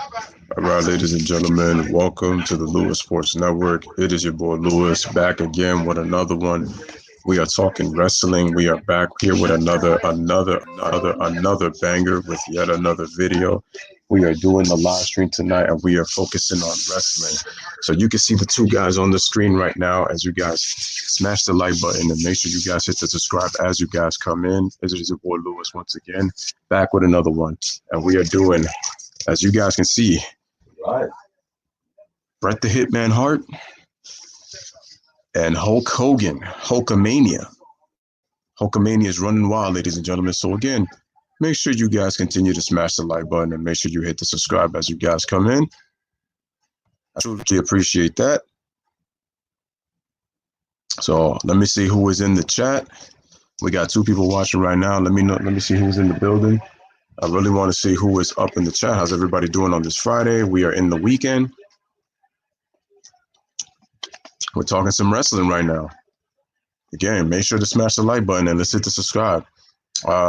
All right, ladies and gentlemen, welcome to the Lewis Sports Network. It is your boy Lewis back again with another one. We are talking wrestling. We are back here with another banger with yet another video. We are doing the live stream tonight, and we are focusing on wrestling. So you can see the two guys on the screen right now. As you guys smash the like button and make sure you guys hit the subscribe as you guys come in. This is your boy Lewis once again, back with another one, and we are doing, as you guys can see, right, Bret the Hitman Hart and Hulk Hogan, Hulkamania. Hulkamania is running wild, ladies and gentlemen. So again, make sure you guys continue to smash the like button and make sure you hit the subscribe as you guys come in. I truly appreciate that. So let me see who is in the chat. We got two people watching right now. Let me see who's in the building. I really want to see who is up in the chat. How's everybody doing on this Friday? We are in the weekend. We're talking some wrestling right now. Again, make sure to smash the like button and let's hit the subscribe.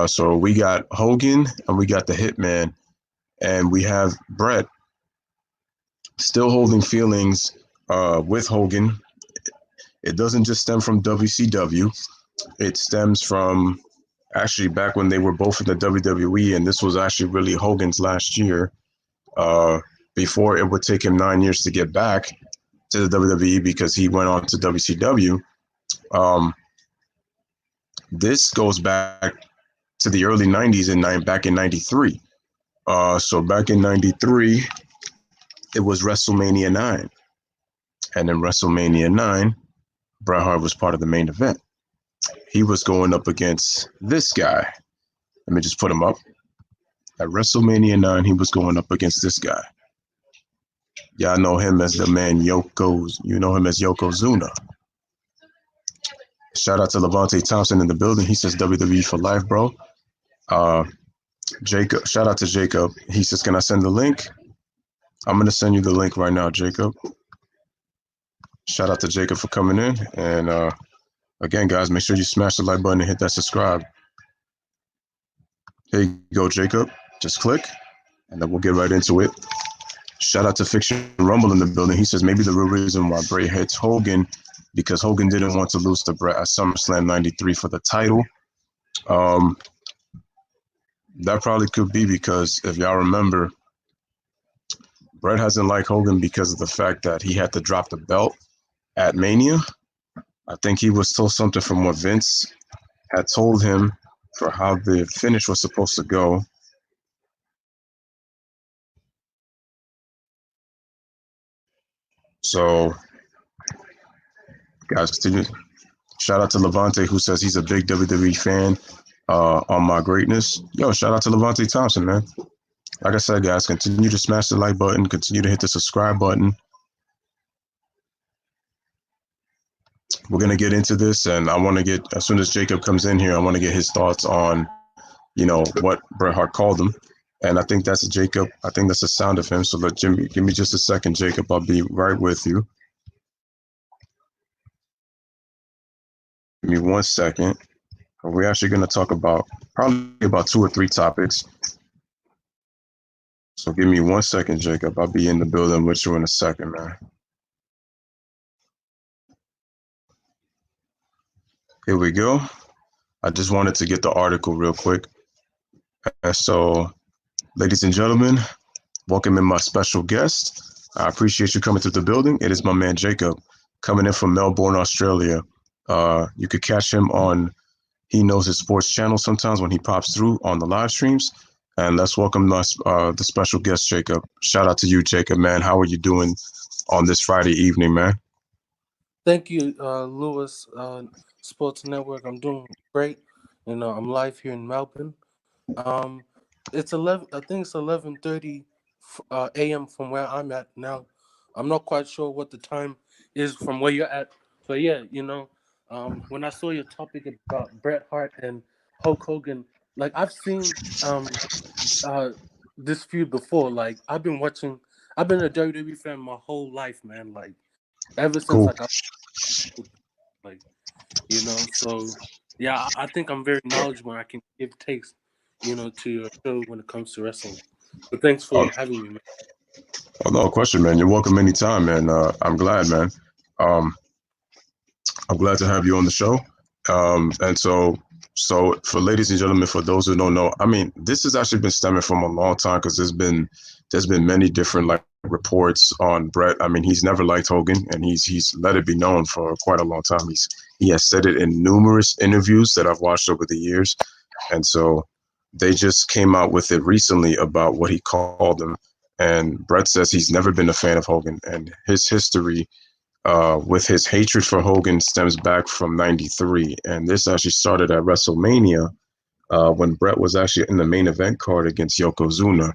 So we got Hogan and we got the Hitman, and we have Bret still holding feelings with Hogan. It doesn't just stem from WCW. It stems from actually back when they were both in the WWE, and this was actually really Hogan's last year before it would take him 9 years to get back to the WWE because he went on to WCW. This goes back to the early 90s and back in 93. So back in 93, it was WrestleMania 9. And in WrestleMania 9, Bret Hart was part of the main event. He was going up against this guy. Let me just put him up. At WrestleMania 9, he was going up against this guy. Y'all know him as the man you know him as Yokozuna. Shout out to Levante Thompson in the building. He says WWE for life, bro. Jacob, shout out to Jacob. He says, can I send the link? I'm going to send you the link right now, Jacob. Shout out to Jacob for coming in. And again, guys, make sure you smash the like button and hit that subscribe. Here you go, Jacob. Just click, and then we'll get right into it. Shout out to Fiction Rumble in the building. He says maybe the real reason why Bret hits Hogan because Hogan didn't want to lose to Bret at SummerSlam 93 for the title. That probably could be because if y'all remember, Bret hasn't liked Hogan because of the fact that he had to drop the belt at Mania. I think he was told something from what Vince had told him for how the finish was supposed to go. So, guys, continue. Shout out to Levante, who says he's a big WWE fan on my greatness. Yo, shout out to Levante Thompson, man. Like I said, guys, continue to smash the like button. Continue to hit the subscribe button. We're going to get into this, and I want to get, as soon as Jacob comes in here, I want to get his thoughts on, what Bret Hart called him. And I think that's Jacob. I think that's the sound of him. So let Jimmy, give me just a second, Jacob. I'll be right with you. Give me 1 second. We're actually going to talk about probably about 2 or 3 topics. So give me 1 second, Jacob. I'll be in the building with you in a second, man. Here we go. I just wanted to get the article real quick. And so, ladies and gentlemen, welcome in my special guest. I appreciate you coming to the building. It is my man Jacob coming in from Melbourne, Australia. You could catch him on He Knows His Sports channel sometimes when he pops through on the live streams. And let's welcome the special guest, Jacob. Shout out to you, Jacob, man. How are you doing on this Friday evening, man? Thank you, Lewis Sports Network. I'm doing great. I'm live here in Melbourne. It's 11. I think it's 11:30 a.m. from where I'm at now. I'm not quite sure what the time is from where you're at. But yeah, when I saw your topic about Bret Hart and Hulk Hogan, like I've seen this feud before. Like I've been a WWE fan my whole life, man. Like ever since Cool. So yeah, I think I'm very knowledgeable. I can give takes, to your show when it comes to wrestling. But thanks for having me, man. No question, man. You're welcome anytime, man. I'm glad, man. Um, I'm glad to have you on the show. And so for ladies and gentlemen, for those who don't know, I mean, this has actually been stemming from a long time because there's been many different like reports on Bret. I mean, he's never liked Hogan, and he's let it be known for quite a long time. He has said it in numerous interviews that I've watched over the years, and so they just came out with it recently about what he called him. And Bret says he's never been a fan of Hogan, and his history with his hatred for Hogan stems back from '93, and this actually started at WrestleMania when Bret was actually in the main event card against Yokozuna.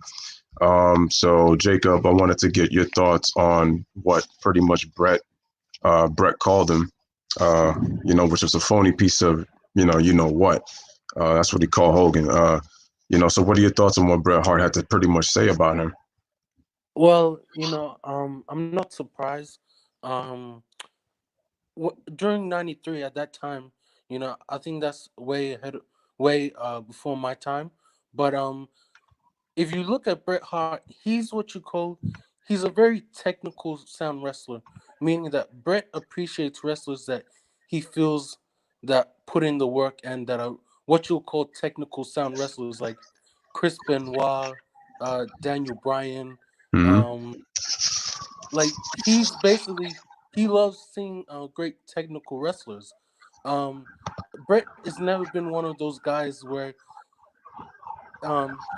So Jacob, I wanted to get your thoughts on what pretty much Bret called him, uh, which was a phony piece of you know what. That's what he called Hogan. So what are your thoughts on what Bret Hart had to pretty much say about him? Well, I'm not surprised. Um, During '93, at that time, I think that's way ahead, way before my time. But if you look at Bret Hart, he's what you call, he's a very technical sound wrestler, meaning that Bret appreciates wrestlers that he feels that put in the work and that are what you'll call technical sound wrestlers, like Chris Benoit, Daniel Bryan. Hmm. Um, like he's basically, he loves seeing great technical wrestlers. Um, Bret has never been one of those guys where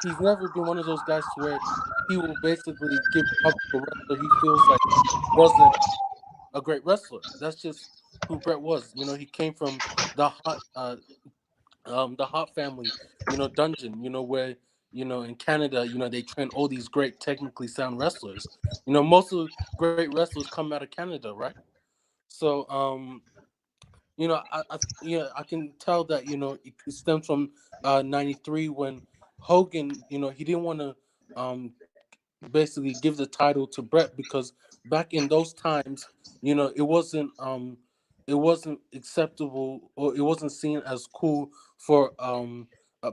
he's never been one of those guys to where he will basically give up to a wrestler he feels like wasn't a great wrestler. That's just who Bret was. He came from the Hart family, dungeon, where in Canada, they train all these great technically sound wrestlers. Most of the great wrestlers come out of Canada, right? So I can tell that it stems from '93 when Hogan, he didn't want to um basically give the title to Bret because back in those times, it wasn't acceptable, or it wasn't seen as cool for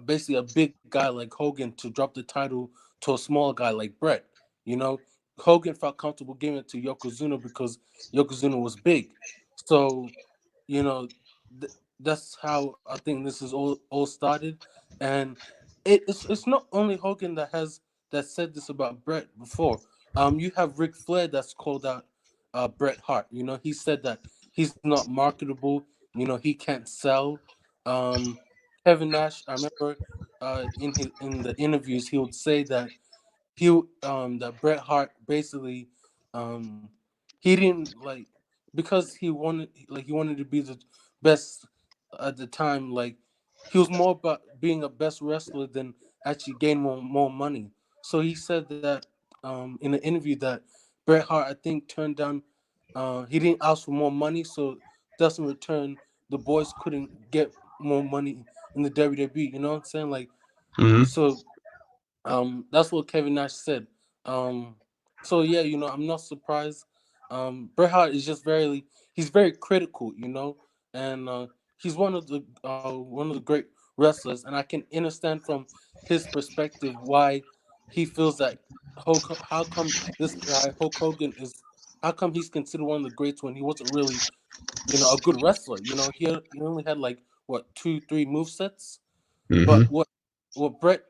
basically a big guy like Hogan to drop the title to a small guy like Bret. You know, Hogan felt comfortable giving it to Yokozuna because Yokozuna was big. So, you know, that's how I think this is all started, and it's not only Hogan that said this about Bret before. You have Ric Flair that's called out Bret Hart. He said that he's not marketable. He can't sell. Um, Kevin Nash, I remember in the interviews, he would say that that Bret Hart basically um he didn't like, because he wanted to be the best at the time. Like, he was more about being a best wrestler than actually gain more money. So he said that in an interview that Bret Hart, I think, turned down, he didn't ask for more money, so thus in return the boys couldn't get more money in the WWE. You know what I'm saying? Like, Hmm. so that's what Kevin Nash said. Um, so yeah, I'm not surprised. Bret Hart is just he's very critical, and he's one of the great wrestlers, and I can understand from his perspective why he feels that how come this guy Hulk Hogan is, how come he's considered one of the greats when he wasn't really, a good wrestler. He only had like what, 2 3 move sets, but Hmm. what Bret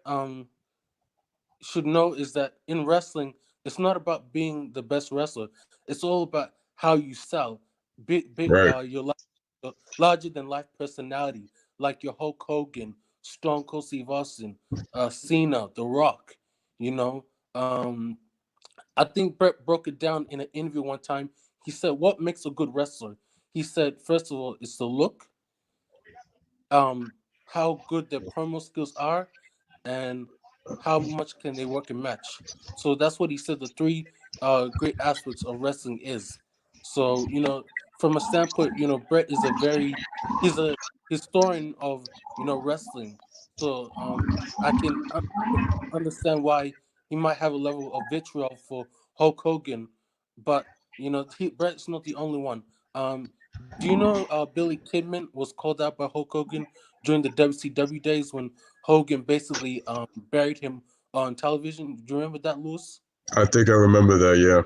should know is that in wrestling, it's not about being the best wrestler. It's all about how you sell. Right. Your larger than life personality, like your Hulk Hogan, Stone Cold Steve Austin, Cena, The Rock. You know, um, I think Brett broke it down in an interview one time. He said, "What makes a good wrestler?" He said, first of all, it's the look, how good their promo skills are, and how much can they work a match. So that's what he said the three great aspects of wrestling is. So, from a standpoint, Brett is he's a historian of, wrestling. So I can understand why he might have a level of vitriol for Hulk Hogan, but Brett's not the only one. Do you know Billy Kidman was called out by Hulk Hogan during the WCW days when Hogan basically buried him on television? Do you remember that, Lewis? I think I remember that. Yeah.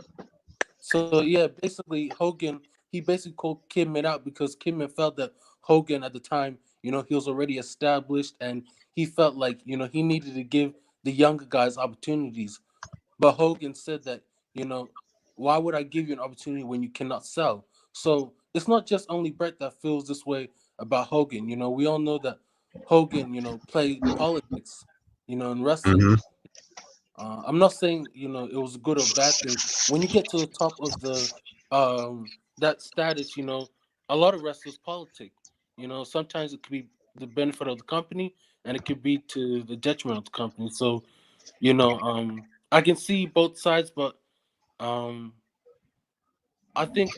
So yeah, basically Hogan, he basically called Kidman out because Kidman felt that Hogan at the time, he was already established, and he felt like he needed to give the younger guys opportunities. But Hogan said that, you know, why would I give you an opportunity when you cannot sell? So it's not just only Bret that feels this way about Hogan. We all know that Hogan, played politics, in wrestling. Hmm. I'm not saying it was a good or bad thing. When you get to the top of the that status, a lot of wrestlers politic. Sometimes it could be the benefit of the company, and it could be to the detriment of the company. So I can see both sides, but um, I think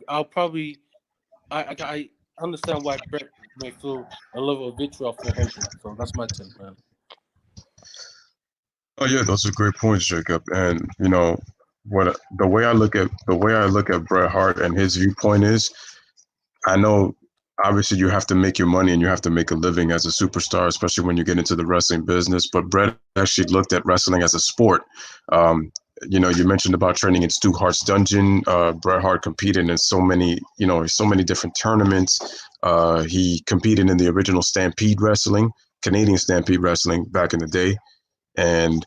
I'll probably I understand why Brett may feel a level of vitriol for Hogan. So that's my take, man. Oh yeah, those are great points, Jacob. And what the way I look at Bret Hart and his viewpoint is, I know obviously you have to make your money and you have to make a living as a superstar, especially when you get into the wrestling business. But Bret actually looked at wrestling as a sport. Um, you mentioned about training in Stu Hart's dungeon. Bret Hart competed in so many different tournaments. He competed in the original Stampede Wrestling, Canadian Stampede Wrestling back in the day. And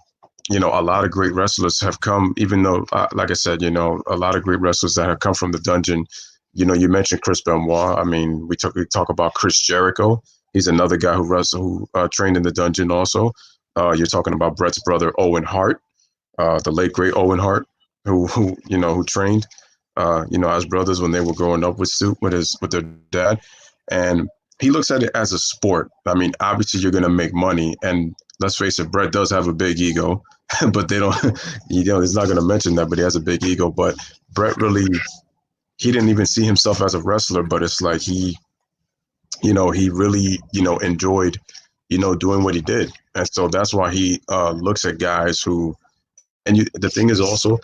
a lot of great wrestlers have come, even though like I said, a lot of great wrestlers that have come from the dungeon. You mentioned Chris Benoit. I mean, we talk about Chris Jericho. He's another guy who trained in the dungeon also. You're talking about Bret's brother Owen Hart, the late great Owen Hart, who trained as brothers when they were growing up with their dad. And he looks at it as a sport. I mean, obviously you're gonna make money, and let's face it, Bret does have a big ego, but they don't. He's not gonna mention that, but he has a big ego. But Bret really, he didn't even see himself as a wrestler, but it's like he really enjoyed doing what he did, and so that's why he looks at guys who. And the thing is also,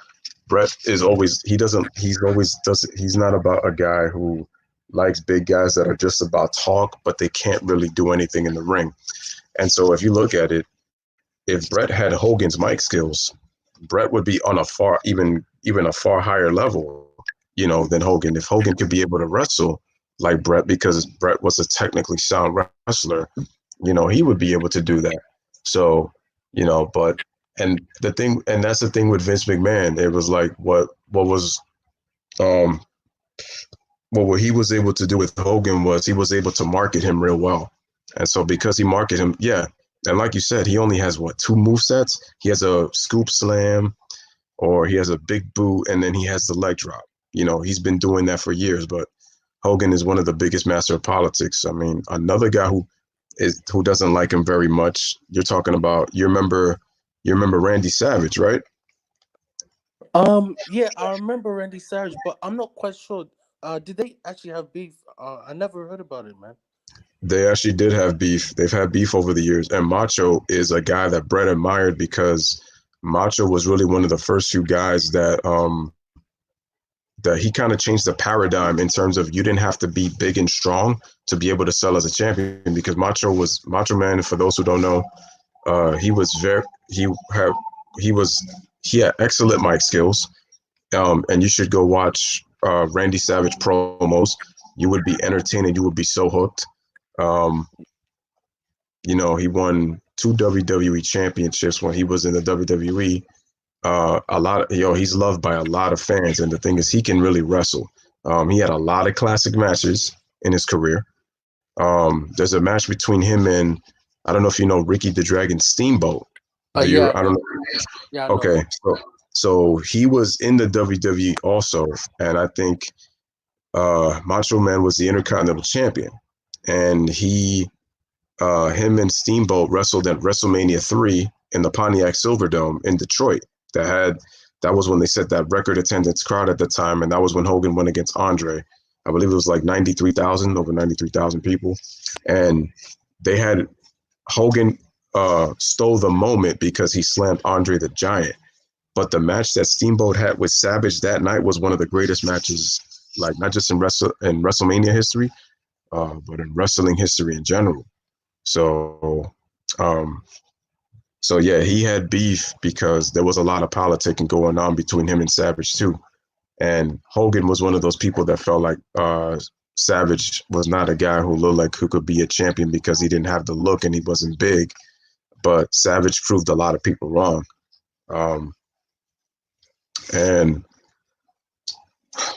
Bret is always he doesn't he's always does he's not about a guy who likes big guys that are just about talk, but they can't really do anything in the ring. And so if you look at it, if Bret had Hogan's mic skills, Bret would be on a far even a far higher level, than Hogan. If Hogan could be able to wrestle like Bret, because Bret was a technically sound wrestler, he would be able to do that. So, but and that's the thing with Vince McMahon. It was like um what he was able to do with Hogan was he was able to market him real well. And so because he marketed him, yeah, and like you said, he only has two move sets. He has a scoop slam, or he has a big boot, and then he has the leg drop. He's been doing that for years. But Hogan is one of the biggest master of politics. I mean, another guy who doesn't like him very much. You're talking about you remember Randy Savage, right? Yeah, I remember Randy Savage, but I'm not quite sure. Did they actually have beef? I never heard about it, man. They actually did have beef. They've had beef over the years. And Macho is a guy that Bret admired because Macho was really one of the first few guys that he kind of changed the paradigm in terms of you didn't have to be big and strong to be able to sell as a champion, because Macho Man. For those who don't know, he was very had he was he had excellent mic skills. And you should go watch Randy Savage promos. You would be entertained and you would be so hooked. Um, he won two WWE championships when he was in the WWE. A lot of he's loved by a lot of fans, and the thing is, he can really wrestle. He had a lot of classic matches in his career. There's a match between him and I don't know if you know Ricky the Dragon Steamboat. Yeah, I don't know. yeah, I know Okay, him. so he was in the WWE also, and I think Macho Man was the Intercontinental Champion, and him and Steamboat wrestled at WrestleMania 3 in the Pontiac Silverdome in Detroit. That was when they set that record attendance crowd at the time, and that was when Hogan went against Andre. I believe it was like 93,000, over 93,000 people, and they had Hogan stole the moment because he slammed Andre the Giant. But the match that Steamboat had with Savage that night was one of the greatest matches, like not just in WrestleMania history, but in wrestling history in general. So, um, So yeah, he had beef because there was a lot of politicking going on between him and Savage too. And Hogan was one of those people that felt like Savage was not a guy who looked like who could be a champion because he didn't have the look and he wasn't big. But Savage proved a lot of people wrong. Um, and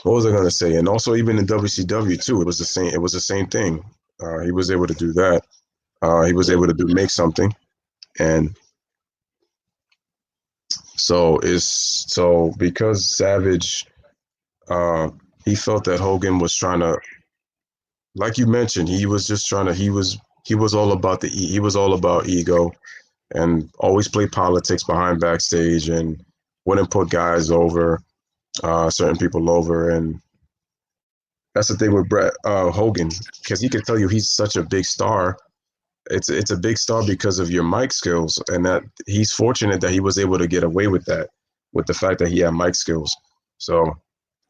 what was I going to say? And also, even in WCW too, it was the same. It was the same thing. He was able to do that. He was Yeah, able to make something, and so because Savage, uh, he felt that Hogan was trying to, like you mentioned, he was just trying to. He was all about he was all about ego and always played politics behind backstage and wouldn't put guys over, certain people over, and that's the thing with Bret Hogan, because he can tell you he's such a big star. It's a big star because of your mic skills, and that he's fortunate that he was able to get away with that, with the fact that he had mic skills. So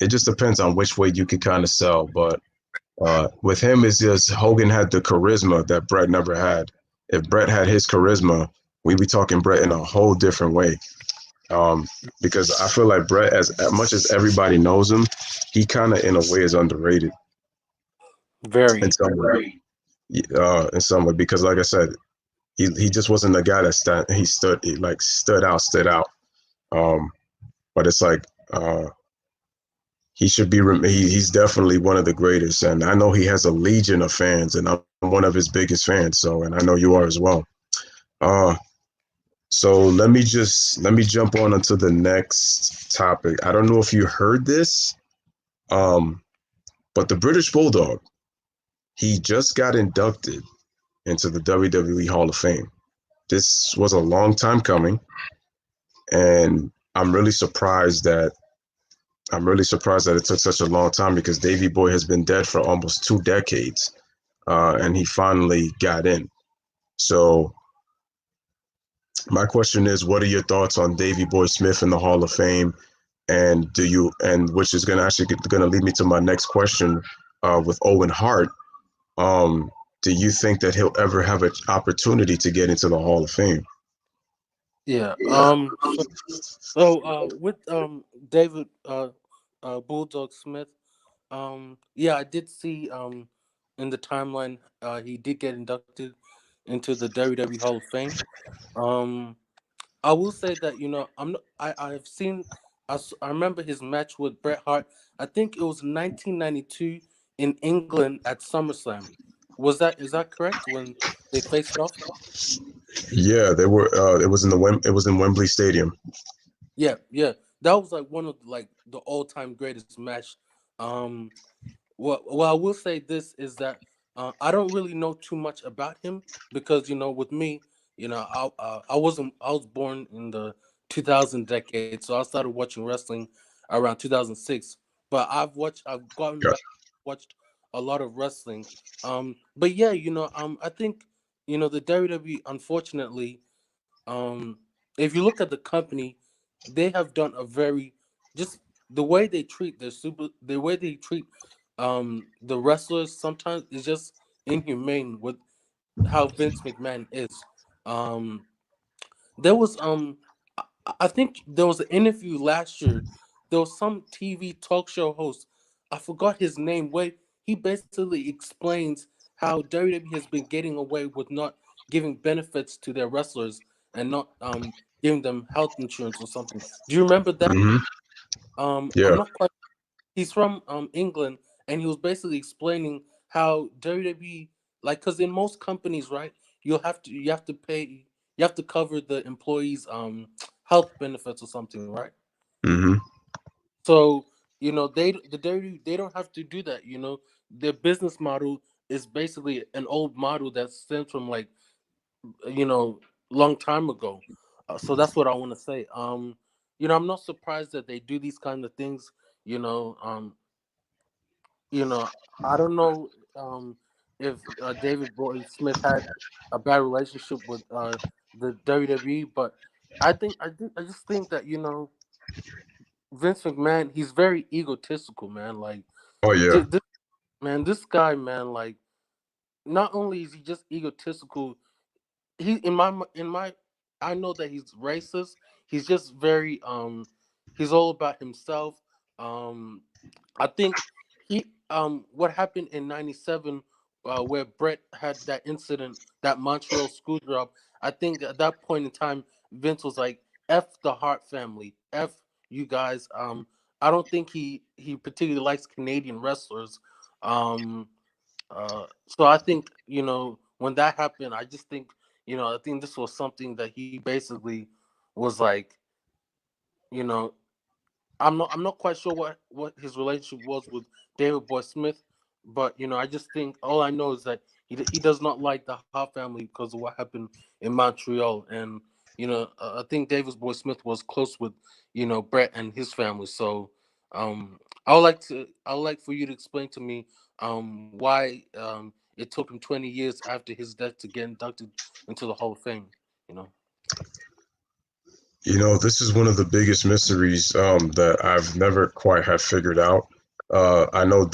it just depends on which way you can kind of sell. But with him, it's just Hogan had the charisma that Bret never had. If Bret had his charisma, we'd be talking Bret in a whole different way. Um, because I feel like Bret, as much as everybody knows him, he kind of in a way is underrated in very. some way. In some way, because like I said, he just wasn't the guy that he like stood out. Um, but it's like he should be he's definitely one of the greatest, and I know he has a legion of fans, and I'm one of his biggest fans. So, and I know you are as well. Uh, so let me jump on onto the next topic. I don't know if you heard this, um, but the British Bulldog, he just got inducted into the WWE Hall of Fame. This was a long time coming, and I'm really surprised that it took such a long time because Davey Boy has been dead for almost 2 decades, and he finally got in. So my question is, what are your thoughts on Davey Boy Smith in the Hall of Fame? And which is gonna lead me to my next question, with Owen Hart. Um, do you think that he'll ever have an opportunity to get into the Hall of Fame? Yeah. With David Bulldog Smith, yeah, I did see in the timeline he did get inducted into the WWE Hall of Fame. Um, I will say that I'm not, I've seen I remember his match with Bret Hart. I think it was 1992 in England at SummerSlam. Is that correct when they faced off? Yeah, they were. It was in Wembley Stadium. Yeah, yeah. That was like one of the all-time greatest match. Um well, I will say this is that I don't really know too much about him because with me, I was born in the 2000 decade, so I started watching wrestling around 2006. But I've gotten Yeah. back, watched a lot of wrestling. But yeah, I think the WWE, unfortunately, um, if you look at the company, they have done a very just the way they treat the way they treat the wrestlers sometimes is just inhumane with how Vince McMahon is. Um, there was I think there was an interview last year. There was some TV talk show host. I forgot his name. Where he basically explains how WWE has been getting away with not giving benefits to their wrestlers and not giving them health insurance or something. Do you remember that? Hmm. I'm Yeah. not quite. He's from England, and he was basically explaining how WWE, like, because in most companies, right, you have to pay you have to cover the employees' health benefits or something, right? Hmm. So the WWE, they don't have to do that. Their business model is basically an old model that stems from like you know long time ago. So that's what I want to say. I'm not surprised that they do these kind of things. You know, um, you know, I don't know if David Boy Smith had a bad relationship with the WWE, but I just think that Vince McMahon, he's very egotistical, man. Like Oh yeah. this guy, man, like not only is he just egotistical, he in my I know that he's racist. He's just very he's all about himself. Um I think what happened in '97 where Bret had that incident, that Montreal school drop. I think at that point in time Vince was like, F the Hart family. F you guys. I don't think he particularly likes Canadian wrestlers. Um so I think, when that happened, I just think, I think this was something that he basically was like, you know, I'm not quite sure what his relationship was with David Boy Smith, but I just think all I know is that he does not like the Hart family because of what happened in Montreal, and I think David Boy Smith was close with Bret and his family. So I would like for you to explain to me why it took him 20 years after his death to get inducted into the Hall of Fame. You know. This is one of the biggest mysteries that I've never quite have figured out. I know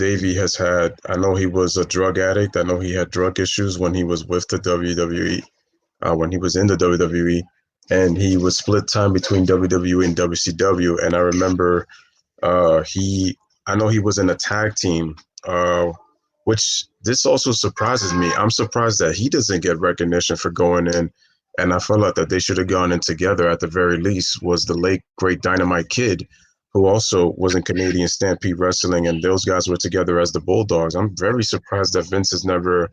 I know he was a drug addict. I know he had drug issues when he was with the WWE, when he was in the WWE, and he was split time between WWE and WCW. And I remember he, I know he was in a tag team, uh, which this also surprises me. I'm surprised that he doesn't get recognition for going in, and I feel like that they should have gone in together at the very least. Was the late great Dynamite Kid, who also was in Canadian Stampede Wrestling, and those guys were together as the Bulldogs. I'm very surprised that Vince has never,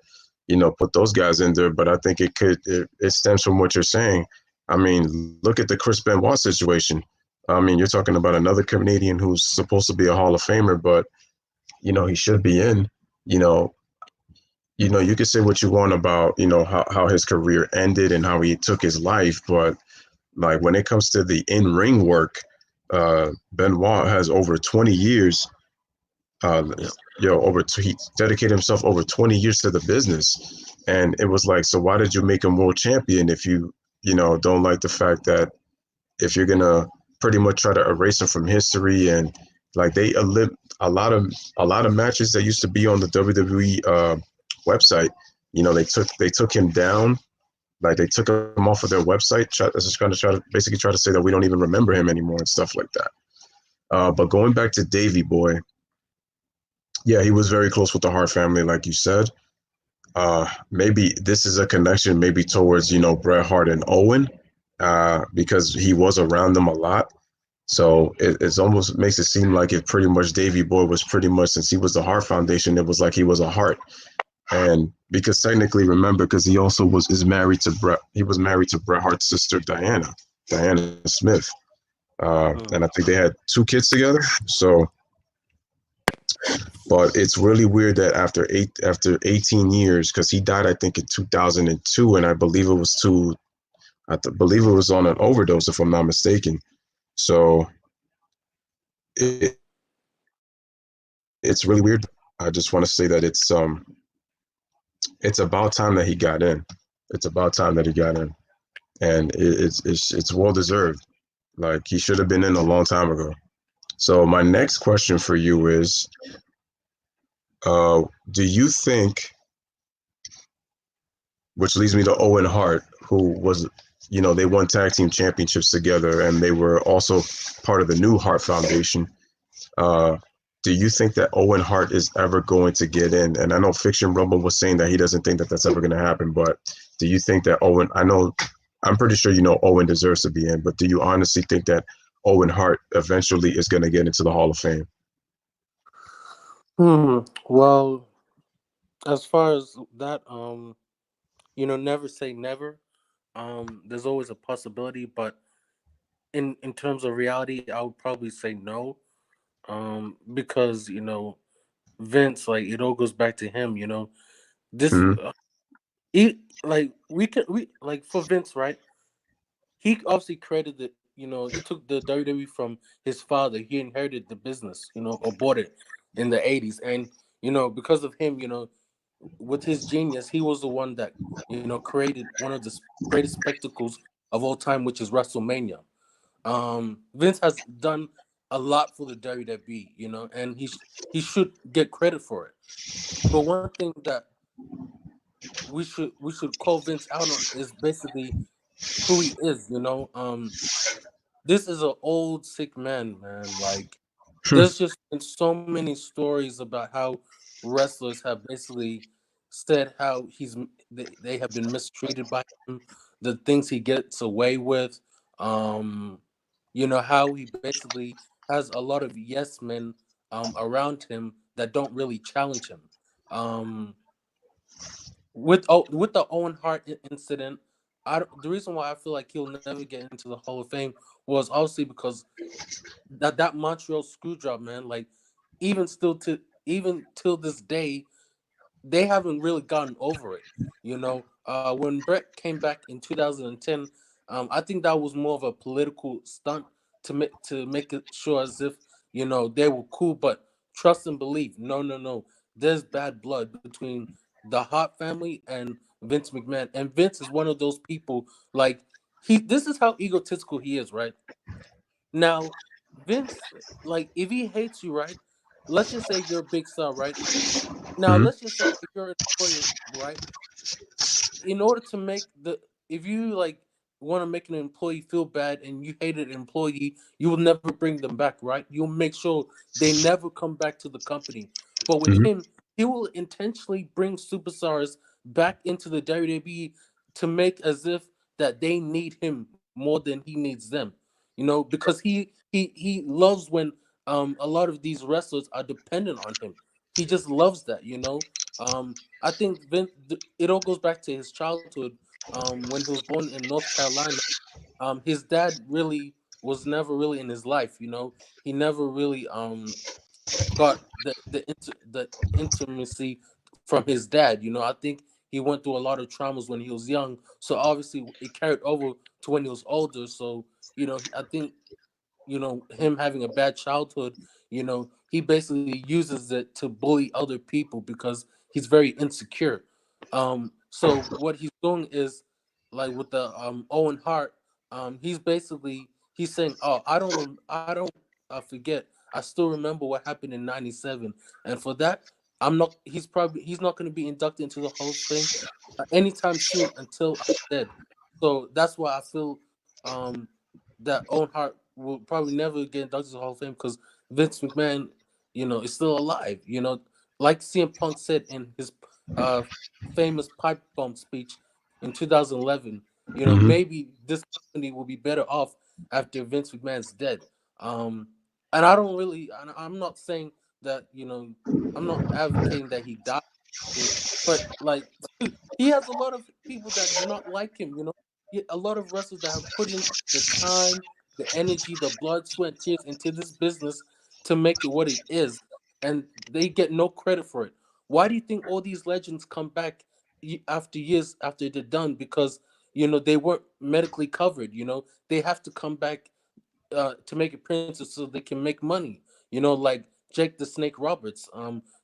put those guys in there. But I think it stems from what you're saying. I mean, look at the Chris Benoit situation. I mean, you're talking about another Canadian who's supposed to be a Hall of Famer, but he should be in. You know, you could say what you want about how his career ended and how he took his life, but like when it comes to the in-ring work, Benoit has over 20 years. Uh, Yeah. he dedicated himself over 20 years to the business, and it was like, so why did you make him world champion if you don't like the fact that if you're gonna pretty much try to erase him from history, and like they a lot of matches that used to be on the WWE website, they took him down, like they took him off of their website, just kind of try to basically try to say that we don't even remember him anymore and stuff like that. But going back to Davey Boy, yeah, he was very close with the Hart family, like you said. Maybe this is a connection, maybe towards Bret Hart and Owen, because he was around them a lot. So it's almost makes it seem like if pretty much Davey Boy was pretty much, since he was the Hart Foundation, it was like he was a Hart. And because technically, remember, because he also is married to Bret, he was married to Bret Hart's sister Diana Smith, and I Mm. think they had 2 kids together. So, but it's really weird that after 18 years, because he died, I think in 2002, and I believe believe it was on an overdose, if I'm not mistaken. So it's really weird. I just want to say that it's about time that he got in. It's about time that he got in, and it's well deserved. Like he should have been in a long time ago. So my next question for you is, do you think, which leads me to Owen Hart, who was, they won tag team championships together, and they were also part of the new Hart Foundation. Uh, do you think that Owen Hart is ever going to get in? And I know Fiction Rumble was saying that he doesn't think that that's ever going to happen, but do you think that I'm pretty sure Owen deserves to be in, but do you honestly think that Owen Hart eventually is going to get into the Hall of Fame? Well, as far as that, never say never. There's always a possibility, but in terms of reality, I would probably say no. Because Vince, like, it all goes back to him. This Mm-hmm. he like we like for Vince, right? He obviously created the he took the WWE from his father. He inherited the business, or bought it in the '80s, and because of him, with his genius, he was the one that created one of the greatest spectacles of all time, which is WrestleMania. Vince has done a lot for the WWE, and he should get credit for it. But one thing that we should call Vince out on is basically who he is. This is an old sick man, man. Like, there's just been so many stories about how wrestlers have basically said how they have been mistreated by him, the things he gets away with. Um, how he basically has a lot of yes men around him that don't really challenge him. Um, with the Owen Hart incident, the reason why I feel like he'll never get into the Hall of Fame was obviously because that Montreal screw job, man. Like, even till this day, they haven't really gotten over it. When Bret came back in 2010, I think that was more of a political stunt to make it sure as if they were cool. But trust and believe, no, no, no. There's bad blood between the Hart family and Vince McMahon, and Vince is one of those people. Like, he, this is how egotistical he is, right? Now, Vince, like, if he hates you, right? Let's just say you're a big star, right? Now, Mhm. let's just say if you're an employer, right? In order to make the if you like want to make an employee feel bad and you hate an employee, you will never bring them back, right? You'll make sure they never come back to the company. But with Mhm. him, he will intentionally bring superstars back into the WWE to make as if that they need him more than he needs them. Because he loves when a lot of these wrestlers are dependent on him. He just loves that. I think it all goes back to his childhood. When he was born in North Carolina, his dad really was never really in his life. He never really got the intimacy from his dad. I think he went through a lot of traumas when he was young, so obviously it carried over to when he was older. So I think him having a bad childhood, he basically uses it to bully other people because he's very insecure. So what he's doing is, like, with the Owen Hart, he's saying, "Oh, I don't forget. I still remember what happened in '97, and for that, he's not going to be inducted into the Hall of Fame anytime soon until I'm dead." So that's why I feel um that Owen Hart will probably never get inducted to the Hall of Fame because Vince McMahon, is still alive. Like CM Punk said in his uh, famous pipe bomb speech in 2011. Mhm. Maybe this company will be better off after Vince McMahon's dead. Um, and I don't really, I'm not saying that, I'm not advocating that he died, but like he has a lot of people that do not like him. A lot of wrestlers that have put in the time, the energy, the blood, sweat, tears into this business to make it what it is, and they get no credit for it. Why do you think all these legends come back after years after they're done? Because they weren't medically covered. They have to come back to make appearances so they can make money. Like Jake the Snake Roberts.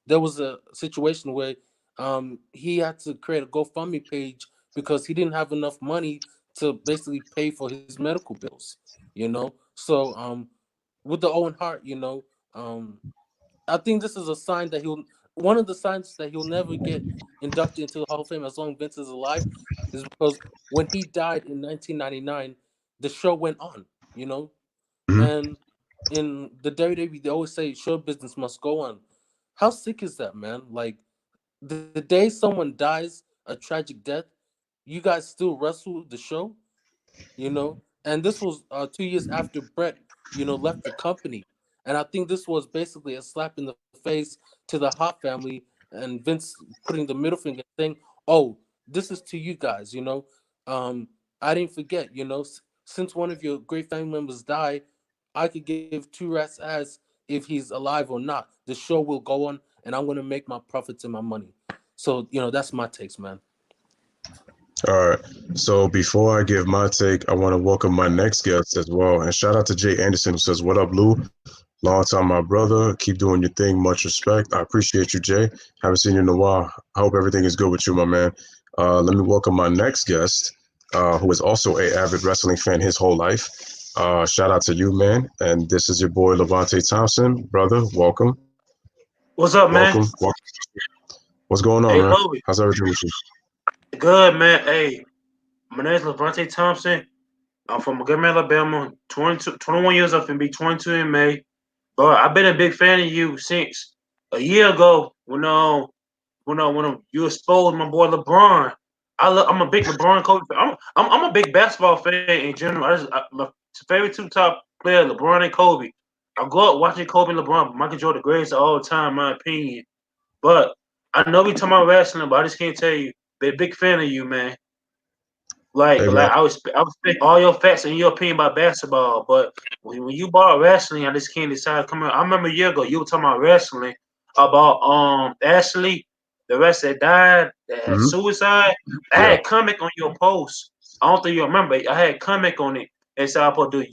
There was a situation where he had to create a GoFundMe page because he didn't have enough money to basically pay for his medical bills. So with the Owen Hart, I think this is a sign that he'll one of the signs that he'll never get inducted into the Hall of Fame as long as Vince is alive is because when he died in 1999, the show went on. You know, Mhm. and in the WWE, they always say show business must go on. How sick is that, man? Like, the day someone dies a tragic death, you guys still wrestle the show, And this was 2 years after Bret, left the company. And I think this was basically a slap in the face to the Hart family and Vince putting the middle finger saying, "Oh, this is to you guys, I didn't forget, since one of your great family members died, I could give two rats ass if he's alive or not. The show will go on and I'm gonna make my profits and my money." So, that's my takes, man. All right. So before I give my take, I want to welcome my next guest as well. And shout out to Jay Anderson who says, "What up, Lou? Long time, my brother. Keep doing your thing. Much respect. I appreciate you, Jay. Haven't seen you in a while. I hope everything is good with you, my man." Let me welcome my next guest, who is also a avid wrestling fan his whole life. Shout out to you, man. And this is your boy, Levante Thompson. Brother, welcome. What's up, Welcome. man? What's going on, Hey, man? Louis. How's everything with you? Good, man. Hey, My name is Levante Thompson. I'm from Montgomery, Alabama. 22, 21 years. I'm finna be 22 in May. But I've been a big fan of you since a year ago when you exposed my boy LeBron. I'm a big LeBron Kobe fan. I'm a big basketball fan in general. My favorite two top players, LeBron and Kobe. I grew up watching Kobe and LeBron, Michael Jordan, the greatest of all time, in my opinion. But I know we talking about wrestling, but I just can't tell you. Big fan of you, man. Hey man, Like I would respect all your facts and your opinion about basketball, but when you bought wrestling, I just can't decide. Come on, I remember a year ago you were talking about wrestling about Ashley, the rest that died, that had hmm suicide. I yeah, had comment on your post. I don't think you remember. I had comment on it and said I'm gonna do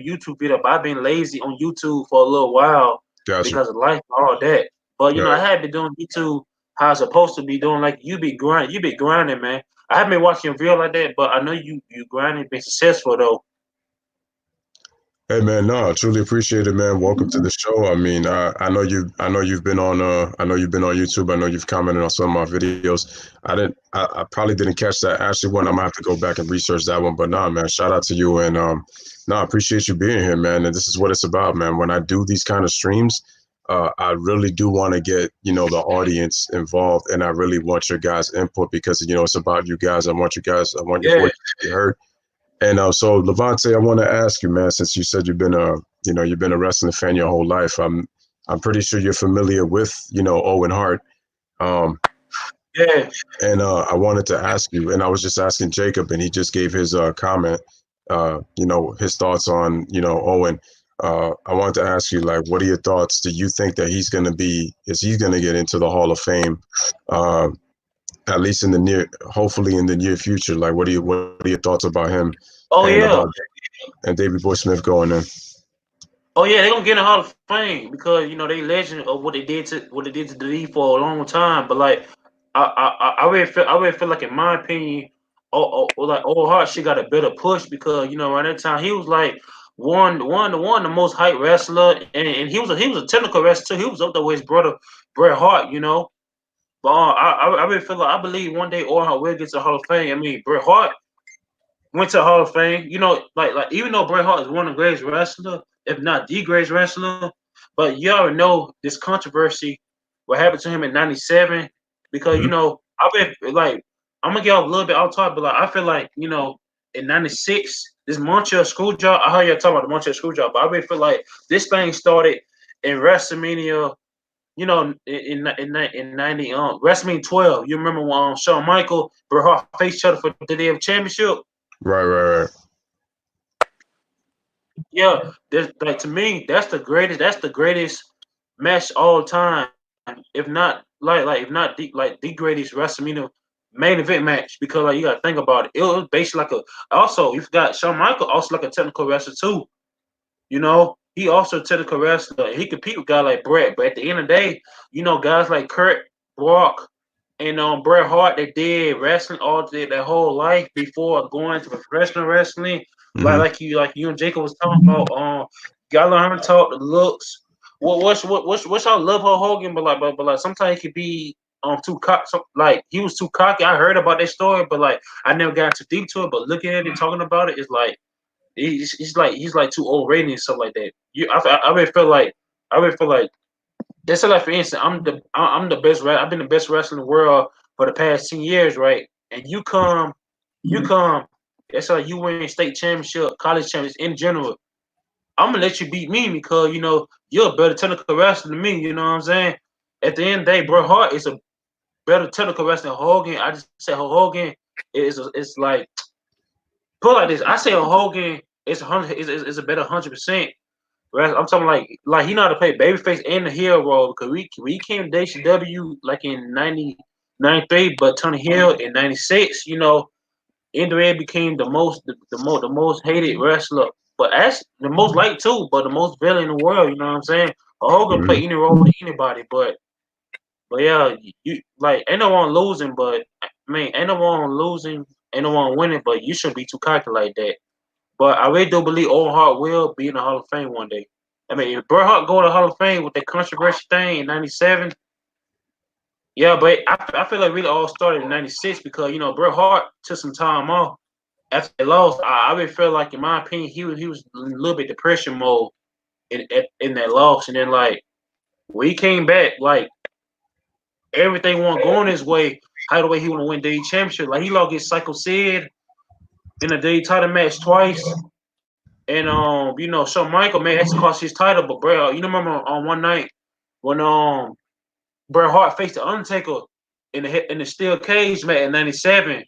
YouTube video, but I've been lazy on YouTube for a little while gotcha. because of life and all that. But Yeah. I had been doing YouTube how I was supposed to be doing. Like you be grinding, man. I haven't been watching real like that, but I know you grinding, been successful though. Hey man, no, I truly appreciate it, man. Welcome to the show. I mean, I know you've been on, I know you've been on YouTube. I know you've commented on some of my videos. I probably didn't catch that Ashley one. I'm gonna have to go back and research that one. But nah, man, shout out to you and I appreciate you being here, man. And this is what it's about, man. When I do these kind of streams, I really do want to get the audience involved, and I really want your guys' input because it's about you guys. I want your Yeah, voice to be heard. And so, Levante, I want to ask you, man, since you said you've been a wrestling fan your whole life. I'm pretty sure you're familiar with, Owen Hart. Um, yeah. and I wanted to ask you, and I was just asking Jacob, and he just gave his comment, his thoughts on, Owen. I wanted to ask you, like, what are your thoughts? Do you think that is he going to get into the Hall of Fame? Uh, at least hopefully in the near future. Like, what are your thoughts about him Oh and yeah, about and David Boy Smith going in? oh yeah. They gonna get in the Hall of Fame because they legend of what they did to the league for a long time. But like, I really feel like in my opinion, like Old Hart, she got a better push because around that time he was like the most hype wrestler, and he was a technical wrestler too. He was up there with his brother Bret Hart, But I really feel like I believe one day Owen Hart will get to the Hall of Fame. I mean, Bret Hart went to the Hall of Fame. Like even though Bret Hart is one of the greatest wrestler, if not the greatest wrestler, but you already know this controversy what happened to him in '97 because Hmm. I been like I'm gonna get off a little bit off topic, but like I feel like in '96 this Montreal Screwjob. I heard you talk about the Montreal Screwjob, but I really feel like this thing started in WrestleMania in 90 WrestleMania 12. You remember when Shawn Michael Bret Hart faced each other for the day of championship? Right, right, right. Yeah, like to me, that's the greatest. That's the greatest match all time. If not if not the greatest WrestleMania main event match because like you gotta think about it. It was basically like a also you've got Shawn Michael also like a technical wrestler too. He also a technical wrestler. He compete with guys like Bret, but at the end of the day, guys like Kurt, Brock, and Bret Hart, they did wrestling all their whole life before going to professional wrestling. Hmm. Like you and Jacob was talking about, gotta learn how to talk, the looks. What's y'all love Hulk Hogan, but sometimes he could be too cocky. Like he was too cocky. I heard about that story, but like I never got too deep to it. But looking at it, talking about it, it's like he's like too old rated and stuff like that. I really feel like that's like for instance, I'm the best. I've been the best wrestler in the world for the past 10 years, right? And you come. That's like you win state championship, college champions in general. I'm gonna let you beat me because you're a better technical wrestler than me. You know what I'm saying? At the end of the day, Bret Hart is a better technical wrestler than Hogan. I just say Hogan is like put it like this. I say Hogan is a better 100%. I'm talking like he know how to play babyface and the heel role because we came to WCW like in '93, but Tony Hill in '96, NWA became the most hated wrestler, but as the most liked too, but the most villain in the world. You know what I'm saying? Hogan Hmm. play any role with anybody, but yeah, you like ain't no one losing, but I mean ain't no one losing, ain't no one winning, but you shouldn't be too cocky like that. But I really do believe Owen Hart will be in the Hall of Fame one day. I mean, if Bret Hart go to the Hall of Fame with that controversy thing in '97, yeah, but I feel like really all started in '96 because Bret Hart took some time off. after they lost, I really felt like, in my opinion, he was in a little bit depression mode in that loss, and then like when he came back, like everything wasn't going his way. How the way he want to win the championship, like he lost against Psycho Sid in a day title match twice, and Shawn Michael, man, that's cost his title. But bro, you remember on one night when Bret Hart faced the Undertaker in the steel cage match in '97.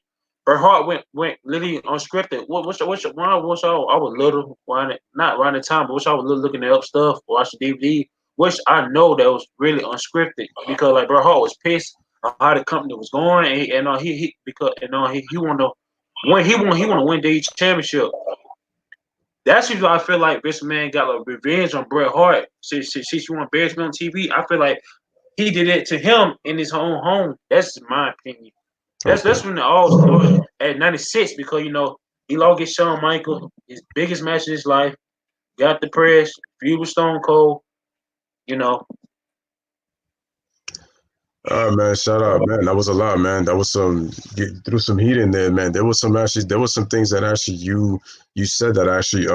Bret Hart went literally unscripted. When I was little, not around the time, but I was looking at up stuff, watching DVD. Which I know that was really unscripted because like Bret Hart was pissed on how the company was going, and he because he wanted to want to win the championship. That's usually I feel like Vince McMahon got like revenge on Bret Hart since you want to embarrass me on TV. I feel like he did it to him in his own home. That's my opinion. Okay. That's when it all started at '96 because he lost against Shawn Michael, his biggest match of his life. Got the press, feud with Stone Cold. You know, All right, man. Shout out, man. That was a lot, man. That was threw some heat in there, man. There was some things that actually you said that actually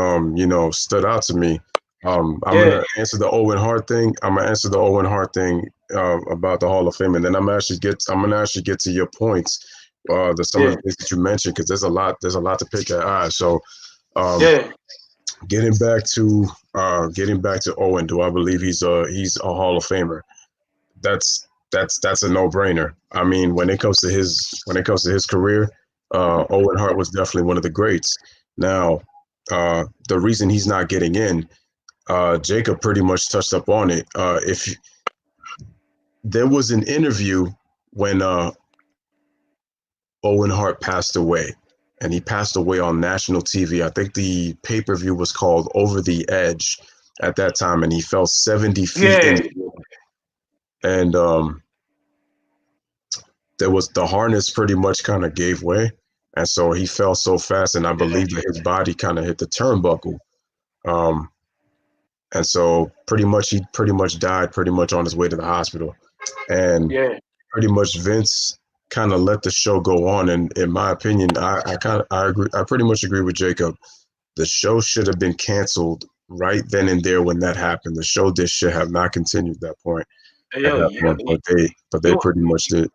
stood out to me. I'm yeah, gonna answer the Owen Hart thing. I'm gonna answer the Owen Hart thing about the Hall of Fame, and then I'm gonna actually get to your points. Some of yeah, the things that you mentioned because there's a lot to pick at. All right, so um, yeah, getting back to Owen, do I believe he's a Hall of Famer? That's a no-brainer. I mean, when it comes to his career, Owen Hart was definitely one of the greats. Now, the reason he's not getting in, Jacob pretty much touched up on it. If there was an interview when Owen Hart passed away, and he passed away on national TV. I think the pay-per-view was called Over the Edge at that time, and he fell 70 feet in yeah, the air. And there was the harness pretty much kind of gave way, and so he fell so fast, and I believe that his body kind of hit the turnbuckle, um, and so he pretty much died pretty much on his way to the hospital, and yeah, pretty much Vince kind of let the show go on, and in my opinion, I agree, I pretty much agree with Jacob. The show should have been canceled right then and there when that happened. The show just should have not continued at yeah. that point, but they You pretty much did.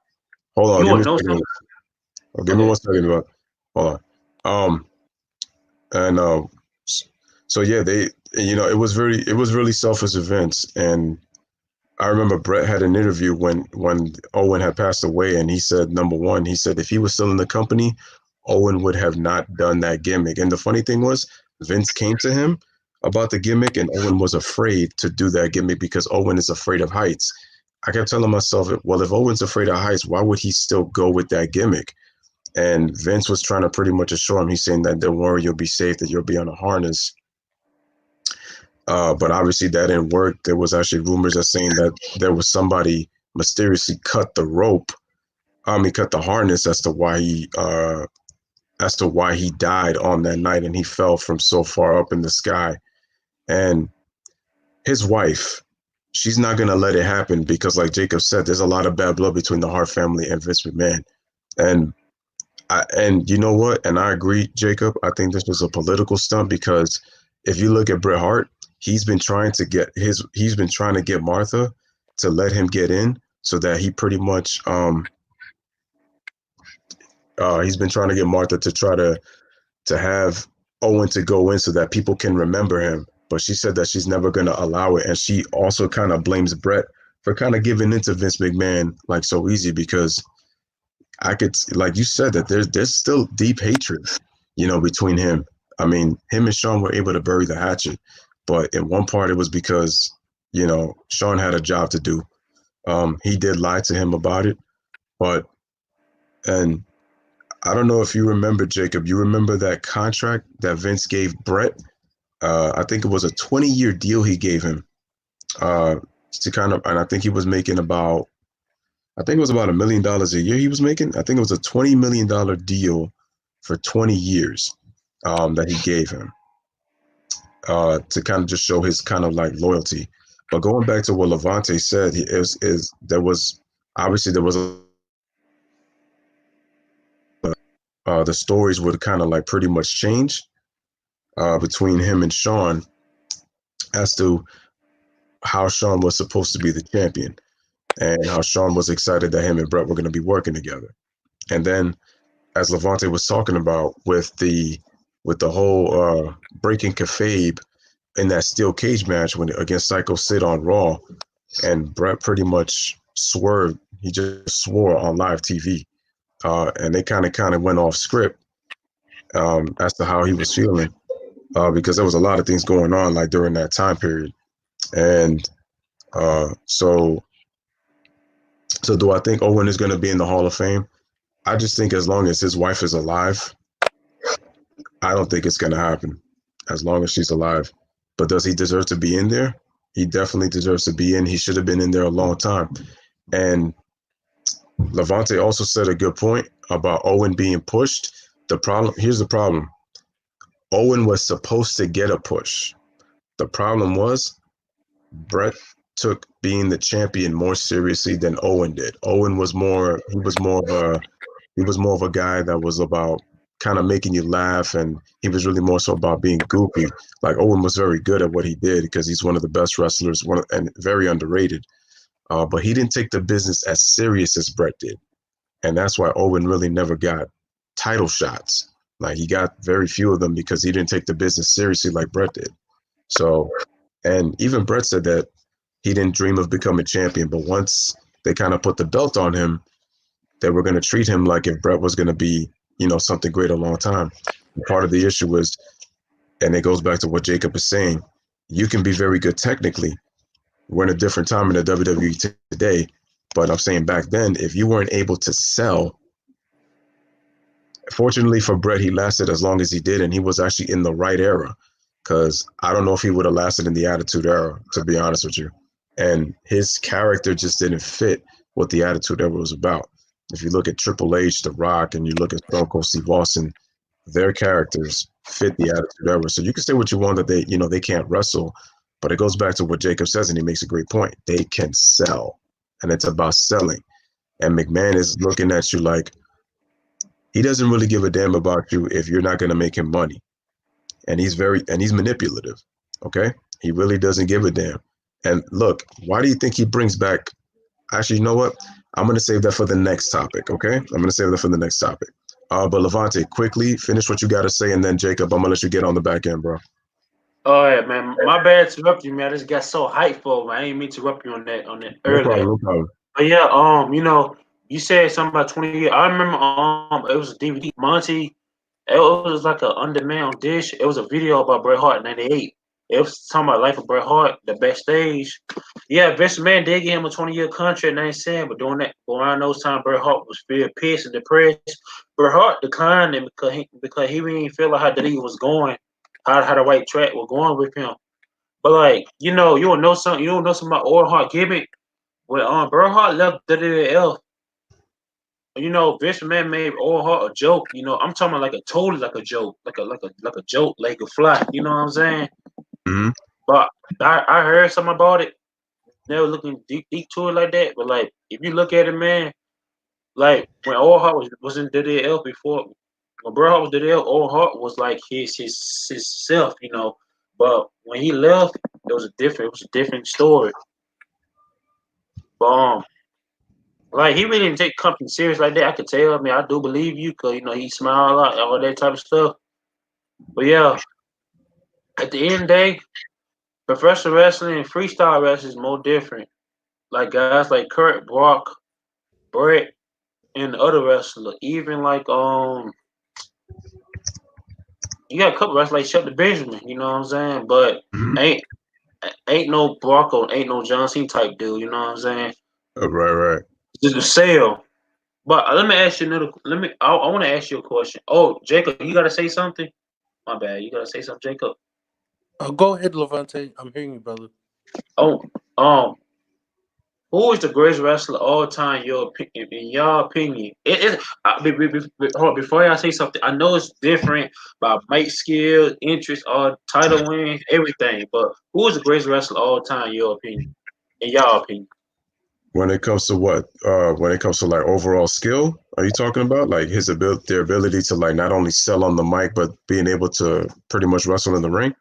Hold on, you give want me to know a second. something? Oh, give me Okay. 1 second, but hold on. And so yeah, it was really selfish events. And I remember Bret had an interview when Owen had passed away, and he said, number one, he said if he was still in the company, Owen would have not done that gimmick. And the funny thing was, Vince came to him about the gimmick, and Owen was afraid to do that gimmick because Owen is afraid of heights. I kept telling myself, well, if Owen's afraid of heights, why would he still go with that gimmick? And Vince was trying to pretty much assure him. He's saying that don't worry, you'll be safe, that you'll be on a harness. But obviously that didn't work. There was actually rumors that saying that there was somebody mysteriously cut the rope. He cut the harness as to why he died on that night, and he fell from so far up in the sky. And his wife, she's not gonna let it happen because, like Jacob said, there's a lot of bad blood between the Hart family and Vince McMahon. And and you know what? And I agree, Jacob. I think this was a political stunt because if you look at Bret Hart, he's been trying to get Martha to let him get in so that he pretty much he's been trying to get Martha to try to have Owen to go in so that people can remember him. But she said that she's never gonna allow it, and she also kind of blames Bret for kind of giving into Vince McMahon like so easy because I could, like you said, that there's still deep hatred, between him. I mean, him and Shawn were able to bury the hatchet, but in one part it was because Shawn had a job to do. He did lie to him about it, but and I don't know if you remember, Jacob. You remember that contract that Vince gave Bret? I think it was a 20-year deal he gave him uh, to kind of, and I think he was making about I think it was about $1 million a year he was making. I think it was a $20 million deal for 20 years that he gave him to kind of just show his kind of like loyalty. But going back to what Levante said, there was obviously there was the stories would kind of like pretty much change between him and Shawn as to how Shawn was supposed to be the champion and how Shawn was excited that him and Bret were going to be working together. And then, as Levante was talking about with the whole breaking kayfabe in that steel cage match when against Psycho Sid on Raw, and Bret pretty much swerved. He just swore on live TV, and they kind of went off script as to how he was feeling because there was a lot of things going on like during that time period, and so do I think Owen is going to be in the Hall of Fame? I just think as long as his wife is alive, I don't think it's going to happen. As long as she's alive. But does he deserve to be in there? He definitely deserves to be in. He should have been in there a long time. And Levante also said a good point about Owen being pushed. Here's the problem. Owen was supposed to get a push. The problem was Bret took being the champion more seriously than Owen did. Owen was more of a guy that was about kind of making you laugh, and he was really more so about being goofy. Like Owen was very good at what he did because he's one of the best wrestlers, and very underrated. But he didn't take the business as serious as Bret did, and that's why Owen really never got title shots. Like he got very few of them because he didn't take the business seriously like Bret did. So, and even Bret said that he didn't dream of becoming champion, but once they kind of put the belt on him, they were going to treat him like if Bret was going to be, something great a long time. And part of the issue is, and it goes back to what Jacob is saying, you can be very good technically. We're in a different time in the WWE today, but I'm saying back then, if you weren't able to sell, fortunately for Bret, he lasted as long as he did, and he was actually in the right era, because I don't know if he would have lasted in the Attitude Era, to be honest with you. And his character just didn't fit what the Attitude Era was about. If you look at Triple H, The Rock, and you look at Stone Cold Steve Austin, their characters fit the Attitude Era. So you can say what you want that they can't wrestle, but it goes back to what Jacob says, and he makes a great point. They can sell, and it's about selling. And McMahon is looking at you like he doesn't really give a damn about you if you're not going to make him money. And he's manipulative. Okay, he really doesn't give a damn. And look, why do you think he brings back? Actually, you know what? I'm going to save that for the next topic, okay? I'm going to save that for the next topic. But Levante, quickly finish what you got to say, and then Jacob, I'm going to let you get on the back end, bro. All right, man. My bad to interrupt you, man. I just got so hyped for, man. I didn't mean to interrupt you on that earlier. No problem. But yeah, you said something about 20 years. I remember it was a DVD. Monty, it was like an on-demand dish. It was a video about Bret Hart in '98. It was talking about life of Bret Hart, the backstage. Yeah, Vince McMahon did give him a 20-year contract, I ain't saying, but around those times, Bret Hart was very pissed and depressed. Bret Hart declined him because he didn't feel like how the league was going, how the right track was going with him. But like, you don't know something about Owen Hart gimmick. When Bret Hart left WWF, Vince McMahon made Owen Hart a joke. I'm talking about like a totally like a joke, like a joke, like a fly. You know what I'm saying? Mm-hmm. But I heard something about it. Never looking deep to it like that. But like, if you look at it, man, like when Owen Hart was in WWF before, when Bret Hart was WWF, Owen Hart was like his self, But when he left, it was a different story. But like he really didn't take company serious like that. I could tell. I mean, I do believe you because he smiled a lot, all that type of stuff. But yeah, at the end of the day, professional wrestling and freestyle wrestling is more different. Like guys like Kurt, Brock, Bret, and other wrestlers. Even like you got a couple wrestlers like Shelton Benjamin. You know what I'm saying? But Mm-hmm. ain't no Brock or ain't no John Cena type dude. You know what I'm saying? Right. Just a sale. But let me ask you another. I want to ask you a question. Oh, Jacob, you gotta say something. My bad. You gotta say something, Jacob. Go ahead, Levante. I'm hearing you, brother. Oh, who is the greatest wrestler of all time? In your opinion, hold on, before I say something, I know it's different by mic skill, interest, or title wins, everything. But who is the greatest wrestler of all time? In your opinion, When it comes to what? When it comes to like overall skill? are you talking about? Like their ability to like not only sell on the mic, but being able to pretty much wrestle in the ring?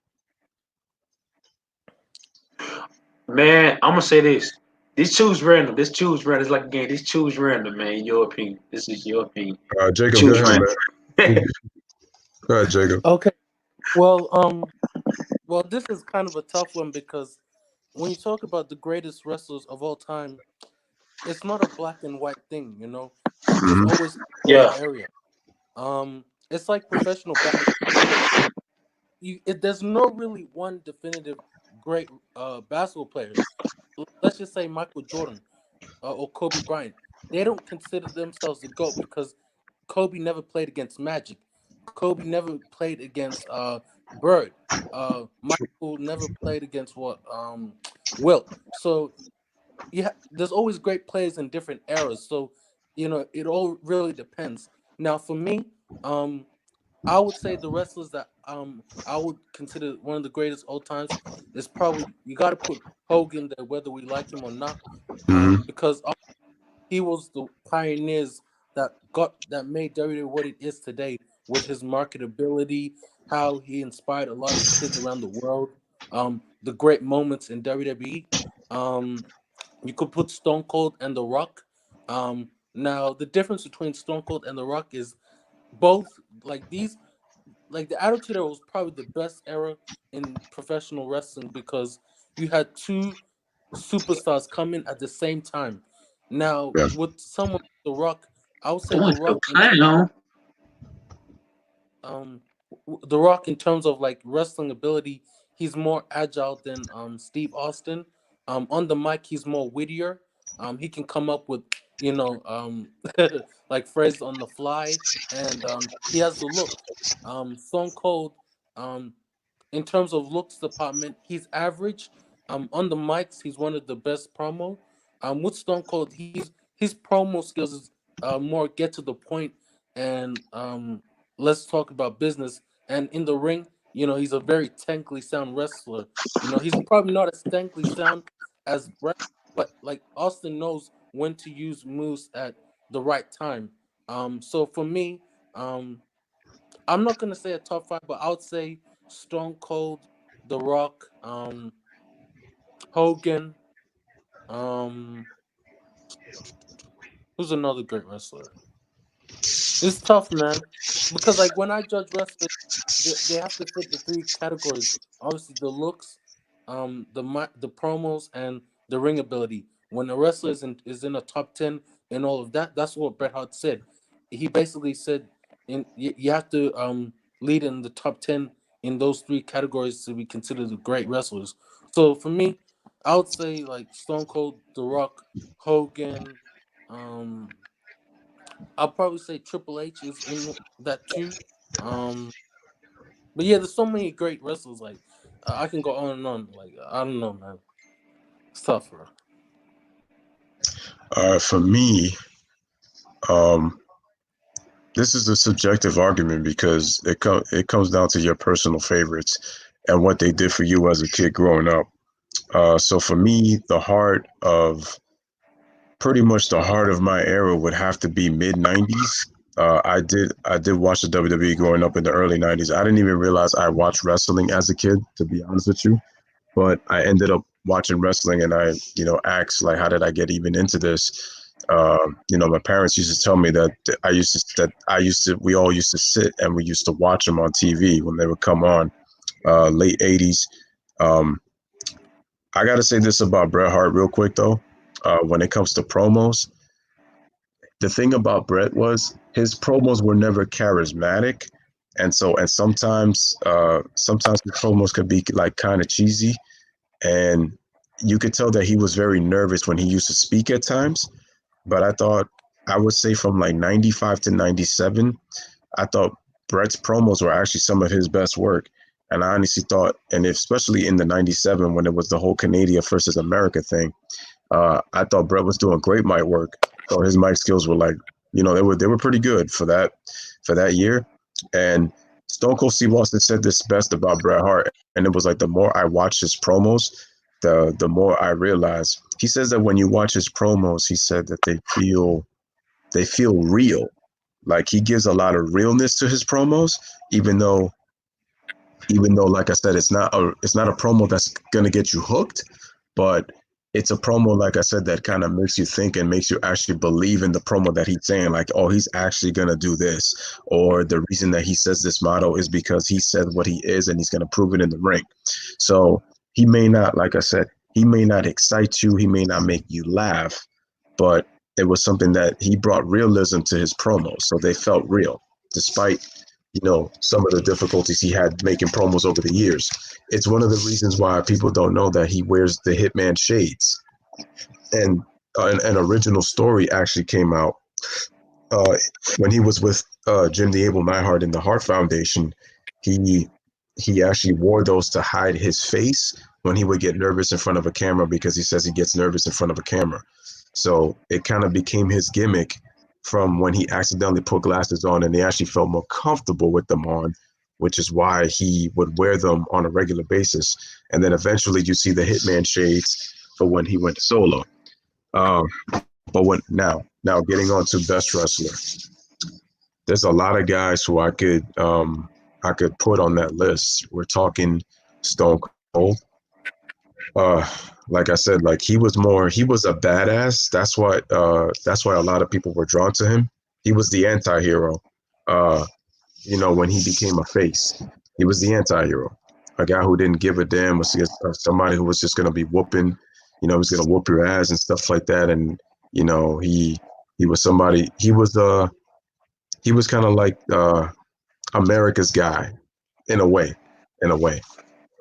Man, I'm gonna say this. This choose random. This choose random. It's like again. This choose random, man. In your opinion. This is your opinion. Jacob, go Choose ahead, random. man. Go ahead, Jacob. Okay. Well, this is kind of a tough one because when you talk about the greatest wrestlers of all time, it's not a black and white thing. There's Hmm. always gray Yeah. area. It's like professional basketball. There's no really one definitive great basketball player. Let's just say Michael Jordan or Kobe Bryant. They don't consider themselves the GOAT because Kobe never played against Magic. Kobe never played against Bird. Michael never played against Wilt. So yeah, there's always great players in different eras. So it all really depends. Now for me, um, I would say the wrestlers that I would consider one of the greatest all times is probably you got to put Hogan there, whether we like him or not, Hmm. because he was the pioneers that made WWE what it is today with his marketability, how he inspired a lot of kids around the world, the great moments in WWE. Um, you could put Stone Cold and The Rock. Now the difference between Stone Cold and The Rock is both like the Attitude Era was probably the best era in professional wrestling because you had two superstars come in at the same time. Now, Yeah. with someone like The Rock, I would say Doing The so Rock clown. um The Rock in terms of like wrestling ability, he's more agile than Steve Austin. On the mic, he's more wittier. He can come up with like phrases on the fly, and he has the look. Stone Cold, um, in terms of looks department, he's average. On the mics, he's one of the best promo. With Stone Cold, his promo skills is more get to the point and let's talk about business. And in the ring, he's a very technically sound wrestler. He's probably not as technically sound as Bret, but like Austin knows when to use moves at the right time. So for me, I'm not gonna say a top five, but I would say Stone Cold, The Rock, Hogan. Um, who's another great wrestler? It's tough, man, because like when I judge wrestlers, they have to fit the three categories. Obviously, the looks, the promos, and the ring ability. When a wrestler is in a top 10 and all of that, that's what Bret Hart said. He basically said, you have to lead in the top 10 in those three categories to be considered the great wrestlers. So for me, I would say like Stone Cold, The Rock, Hogan. Um, I'll probably say Triple H is in that too. Um, but yeah, there's so many great wrestlers. Like I can go on and on. Like I don't know, man. It's tough, bro. For me, um, this is a subjective argument because it comes down to your personal favorites and what they did for you as a kid growing up. So for me, pretty much the heart of my era would have to be mid '90s. I did watch the WWE growing up in the early '90s. I didn't even realize I watched wrestling as a kid, to be honest with you. But I ended up watching wrestling, and asked like, how did I get even into this? My parents used to tell me that we all used to sit and we used to watch them on TV when they would come on, late '80s. Um, I got to say this about Bret Hart real quick though. When it comes to promos, the thing about Bret was his promos were never charismatic, and sometimes the promos could be like kind of cheesy, and you could tell that he was very nervous when he used to speak at times. But I would say from like 95 to 97, I thought Bret's promos were actually some of his best work. And I honestly thought, and especially in the 97 when it was the whole Canada versus America thing, I thought Bret was doing great mic work. So his mic skills were like, they were pretty good for that year. And Stone Cold Steve Austin said this best about Bret Hart, and it was like the more I watched his promos, the more I realized. He says that when you watch his promos, he said that they feel they feel real. Like he gives a lot of realness to his promos, even though like I said, it's not a promo that's gonna get you hooked, but it's a promo, like I said, that kind of makes you think and makes you actually believe in the promo that he's saying, like, oh, he's actually gonna do this, or the reason that he says this motto is because he said what he is and he's gonna prove it in the ring. So he may not, like I said, he may not excite you, he may not make you laugh, but it was something that he brought realism to his promos, so they felt real, despite some of the difficulties he had making promos over the years. It's one of the reasons why people don't know that he wears the Hitman shades. And an original story actually came out uh, when he was with Jim the Able Neidhart in the Hart Foundation. He actually wore those to hide his face when he would get nervous in front of a camera, because he says he gets nervous in front of a camera. So it kind of became his gimmick from when he accidentally put glasses on and they actually felt more comfortable with them on, which is why he would wear them on a regular basis. And then eventually you see the Hitman shades for when he went solo. Um, but now getting on to best wrestler, there's a lot of guys who I could put on that list. We're talking Stone Cold. Uh, like I said, like he was a badass. That's why a lot of people were drawn to him. He was the anti-hero. Uh, when he became a face, he was the anti-hero. A guy who didn't give a damn, was somebody who was just gonna be whooping, was gonna whoop your ass and stuff like that. And he was somebody. He was kind of like America's guy in a way. In a way,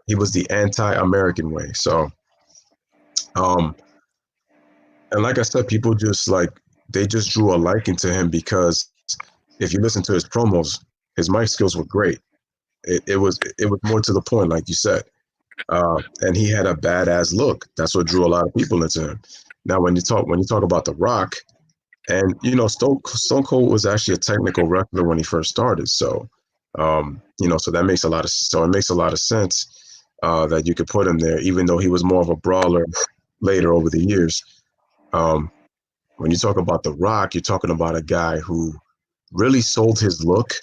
he was the anti-American way. So, um, and like I said, people just they just drew a liking to him because if you listen to his promos, his mic skills were great. It was more to the point, like you said, and he had a badass look. That's what drew a lot of people into him. Now, when you talk about The Rock, and Stone Cold was actually a technical wrestler when he first started, so so it makes a lot of sense that you could put him there, even though he was more of a brawler later over the years. Um, when you talk about The Rock, you're talking about a guy who really sold his look.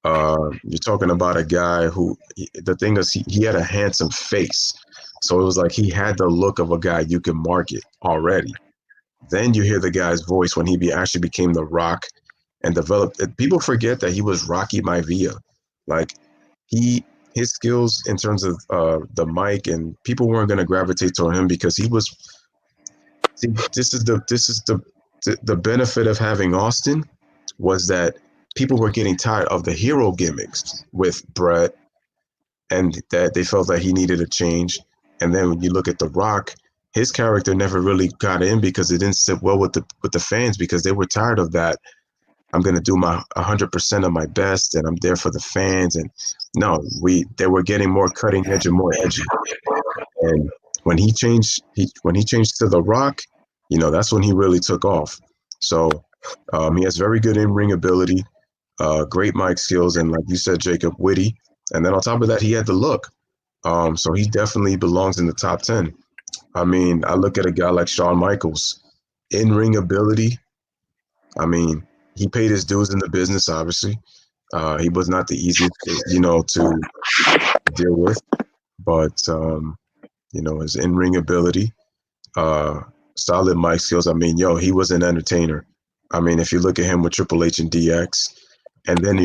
You're talking about a guy who, the thing is, he had a handsome face. So it was like he had the look of a guy you can market already. Then you hear the guy's voice when actually became The Rock and developed. People forget that he was Rocky Maivia. Like his skills in terms of the mic, and people weren't going to gravitate toward him because he was. See, this is the benefit of having Austin, was that people were getting tired of the hero gimmicks with Bret, and that they felt that he needed a change. And then when you look at The Rock, his character never really got in because it didn't sit well with the fans, because they were tired of that. I'm gonna do my 100% of my best, and I'm there for the fans. And no, they were getting more cutting edge and more edgy. And when he changed to The Rock, that's when he really took off. So he has very good in-ring ability, great mic skills, and like you said, Jacob, witty. And then on top of that, he had the look. So he definitely belongs in the top 10. I mean, I look at a guy like Shawn Michaels, in-ring ability. I mean, he paid his dues in the business, obviously. He was not the easiest, to deal with, but his in-ring ability, solid mic skills. I mean, he was an entertainer. I mean, if you look at him with Triple H and DX, and then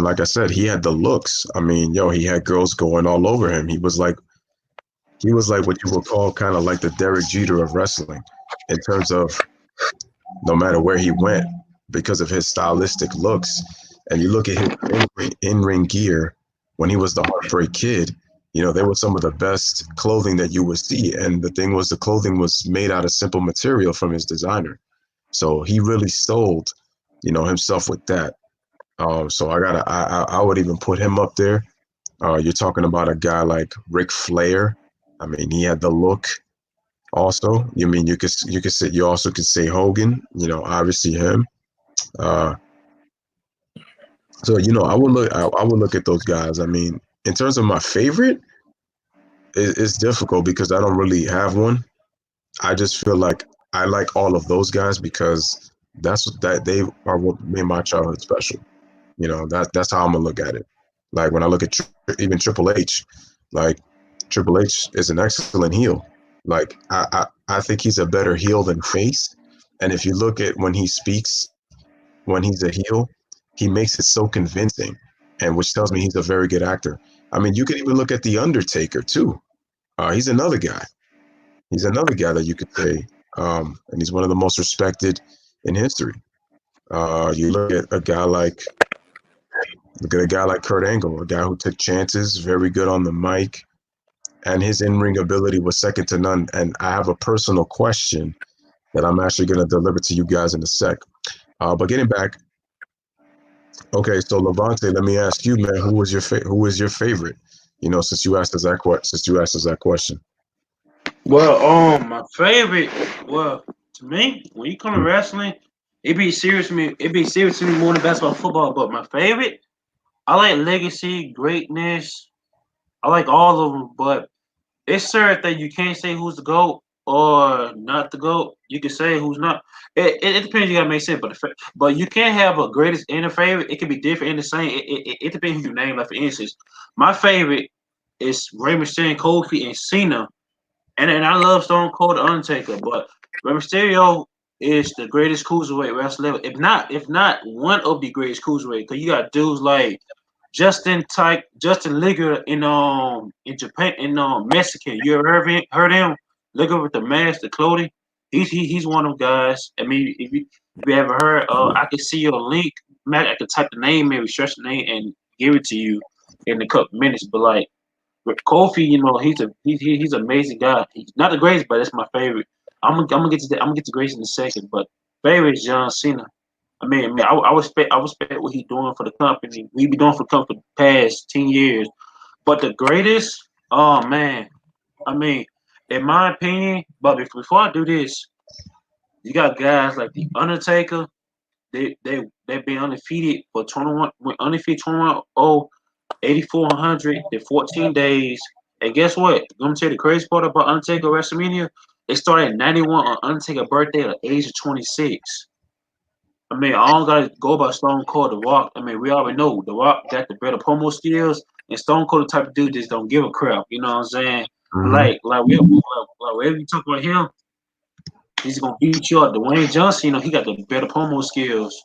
like I said, he had the looks. I mean, he had girls going all over him. He was like what you would call kind of like the Derek Jeter of wrestling, in terms of no matter where he went, because of his stylistic looks. And you look at his in-ring gear when he was the Heartbreak Kid, they were some of the best clothing that you would see. And the thing was, the clothing was made out of simple material from his designer. So he really sold, himself with that. So I would even put him up there. You're talking about a guy like Ric Flair. I mean, he had the look. Also, you also could say Hogan. Obviously him. So I would look at those guys. I mean, in terms of my favorite, it's difficult because I don't really have one. I just feel like I like all of those guys because that they are what made my childhood special. You know, that's how I'm gonna look at it. Like when I look at even Triple H, like Triple H is an excellent heel. Like I think he's a better heel than face. And if you look at when he speaks, when he's a heel, he makes it so convincing, and which tells me he's a very good actor. I mean, you could even look at the Undertaker too. He's another guy. He's another guy that you could say, and he's one of the most respected in history. You look at a guy like Kurt Angle, a guy who took chances, very good on the mic, and his in-ring ability was second to none. And I have a personal question that I'm actually going to deliver to you guys in a sec. But getting back, okay, so Levante, let me ask you, man, who was your favorite? You know, since you asked us that question. Well, my favorite, well, to me, when you come to wrestling, it be serious to me more than basketball, football. But my favorite, I like legacy, greatness. I like all of them, but it's certain that you can't say who's the GOAT or not the GOAT. You can say who's not. It depends. You gotta make sense, but you can't have a greatest and a favorite. It can be different in the same. It depends who you name. Like for instance, my favorite is Rey Mysterio, Kofi, and Cena, and I love Stone Cold, The Undertaker. But Rey Mysterio is the greatest cruiserweight wrestler ever. If not one of the greatest cruiserweight, because you got dudes like Justin Liger in Japan Mexican. You ever heard him? Liger with the mask, the clothing. He's one of them guys. I mean, if you ever heard, I can see your link. Matt, I can type the name, maybe stretch the name, and give it to you in a couple minutes. But like with Kofi, he's an amazing guy. He's not the greatest, but that's my favorite. I'm gonna get to Grace in a second, but favorite is John Cena. I respect what he's doing for the company. We be doing for the company the past 10 years. But the greatest, oh man, I mean, in my opinion, but before I do this, you got guys like the Undertaker. They've been undefeated for 21, undefeated 21 8400 in 14 days. And guess what? I'm gonna tell you the crazy part about Undertaker WrestleMania. They started at 91 on Undertaker's birthday at the age of 26. I mean, I don't gotta go by Stone Cold. The Rock. I mean, we already know The Rock got the better promo skills, and Stone Cold the type of dude just don't give a crap. You know what I'm saying? Mm-hmm. Like wherever you talk about him, he's gonna beat you up. Dwayne Johnson, he got the better promo skills.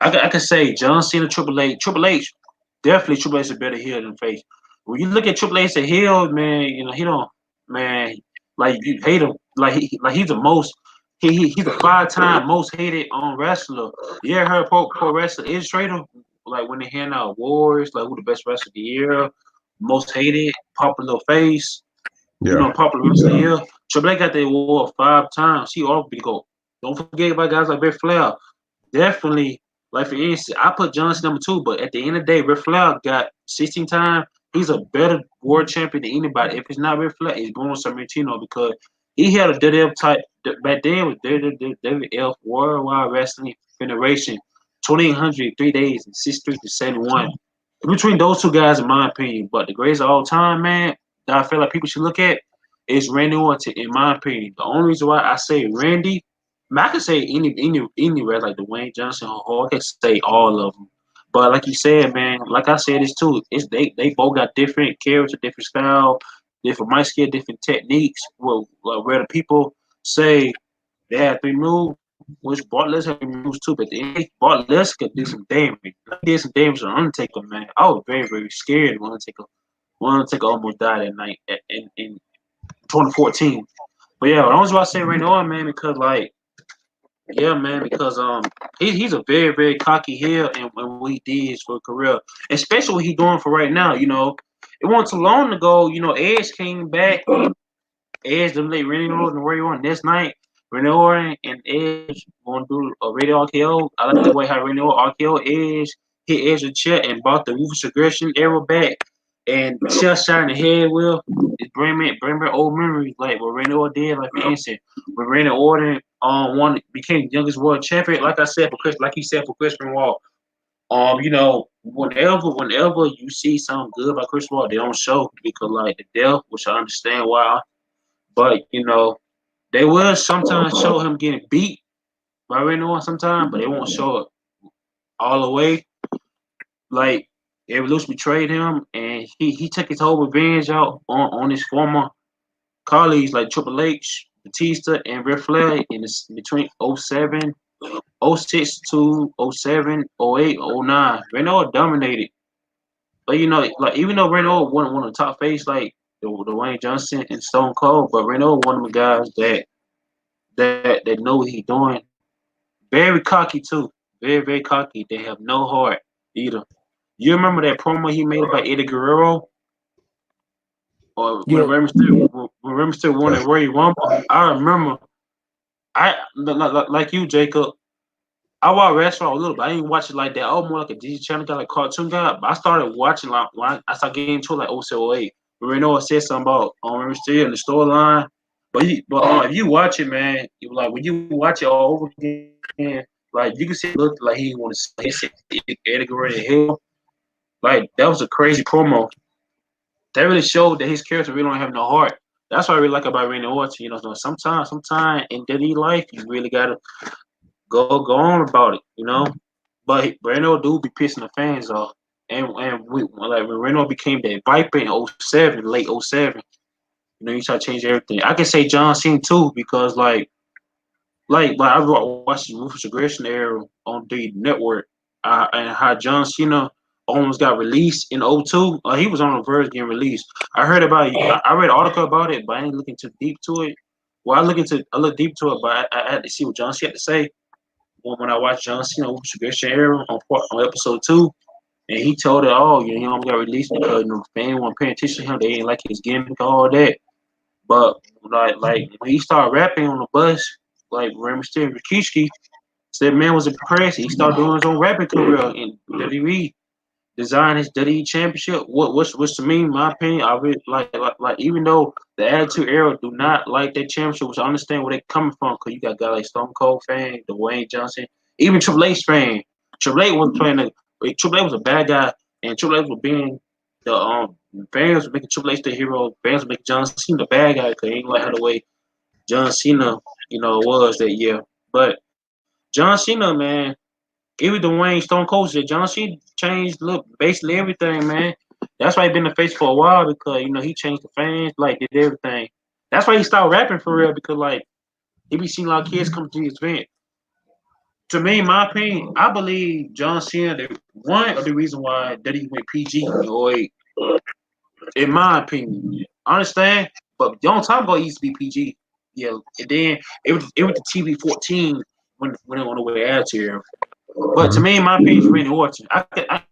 I could say John Cena, Triple H. Triple H, definitely Triple H is a better heel than face. When you look at Triple H as a heel, man, he don't, man, like you hate him, like he's the most. He's a 5-time most hated wrestler. You ever heard pro wrestler illustrator like when they hand out awards, like who the best wrestler of the year, most hated, popular face, Yeah. popular wrestler of the year. Triple H got the award 5 times. He ought to be go. Don't forget about guys like Ric Flair. Definitely, like for instance, I put Johnson number 2, but at the end of the day, Ric Flair got 16 times. He's a better world champion than anybody. If it's not Ric Flair, it's Bruno Sammartino because he had a WWF type back then with WWF Worldwide Wrestling Federation, 2800 3 days and 63 to 71. Between those two guys, in my opinion, but the greatest of all time, man, that I feel like people should look at is Randy Orton. In my opinion, the only reason why I say Randy I could say any red like Dwayne Johnson or I could say all of them. But like you said, man, like I said, it's too. It's they both got different character, different style, different mic skill, different techniques. Well, like where the people say they have 3 moves, which Bart Lesnar have 3 moves too. But the end, Bart Lesnar could do some damage. He did some damage on Undertaker, man. I was very scared when Undertaker almost died that night in 2014. But yeah, the only reason why I say Randy Orton, man, because like. Yeah, man, because he's a very cocky heel and what he did for a career, especially what he's doing for right now. It wasn't too long ago. Edge came back. Edge them late Randy Orton and Randy Orton this night. Randy Orton and Edge gonna do a radio RKO. I like the way how Randy Orton RKO Edge hit Edge with chair and brought the ruthless aggression era back. And just shot in the head will it bring back old memories like what Randy Orton did, like for instance, when Randy Orton became the youngest world champion, like I said for Chris, like he said for Chris Benoit. Whenever you see something good about Chris Benoit, they don't show because like the death, which I understand why, but They will sometimes show him getting beat by Randy Orton sometimes, but they won't show it all the way. Like Evolution betrayed him, and he took his whole revenge out on his former colleagues like Triple H, Batista, and Ric Flair in this, between '07, '06 to '07, '08, '09. Randy Orton dominated, but like even though Randy Orton wasn't one of the top face like the Wayne Johnson and Stone Cold, but Randy Orton one of the guys that know what he's doing. Very cocky too, very cocky. They have no heart either. You remember that promo he made about Eddie Guerrero, or when Yeah, Remy still won the Royal Rumble? I remember. Like you, Jacob. I watch wrestling a little, but I didn't watch it like that. I was more like a Disney Channel guy, like cartoon guy. But I started watching like when I started getting into it like '08. But Reno said something about Remy still in the storyline. But if you watch it, man, you like when you watch it all over again, like you can see it looked like he want to hit Eddie Guerrero in hell. Like that was a crazy promo. That really showed that his character really don't have no heart. That's what I really like about Randy Orton. So sometimes in daily life, you really gotta go on about it. But Reno do be pissing the fans off. And we like when Reno became that Viper in '07, late '07. He tried to change everything. I can say John Cena too because like I watched the Ruthless Aggression era on the network, and how John Cena almost got released in '02. He was on the verge of getting released. I heard about it. I read an article about it, but I ain't looking too deep to it. Well, I looked deep to it, but I had to see what John Cena had to say when I watched John Cena Ruthless Aggression era on episode 2. And he told it all. He almost got released because fans weren't paying attention to him. They didn't like his gimmick, all that. But like when he started rapping on the bus, like Rey Mysterio and Rikishi, said man was impressed. He started doing his own rapping career in WWE, designed his WWE championship. What's to me, in my opinion, I really like even though the Attitude Era do not like that championship, which I understand where they coming from, because you got guys like Stone Cold fan, Dwayne Johnson, even Triple H fan. Triple H was playing Triple H was a bad guy, and Triple H was being the fans were making Triple H the hero. Fans were making John Cena the bad guy because he ain't like how the way John Cena, was that year. But John Cena, man, even Dwayne Stone Cold said John Cena changed look basically everything, man. That's why he been the face for a while because he changed the fans, like did everything. That's why he stopped rapping for real because like he be seeing a lot of kids come to his event. To me, in my opinion, I believe John Cena one of the reasons why that he went PG in '08. In my opinion, I understand, but the only time ago he used to be PG. Yeah, and then it went to TV 14 when it went away attitude. But to Mhm. me, in my opinion, it's Randy Orton. I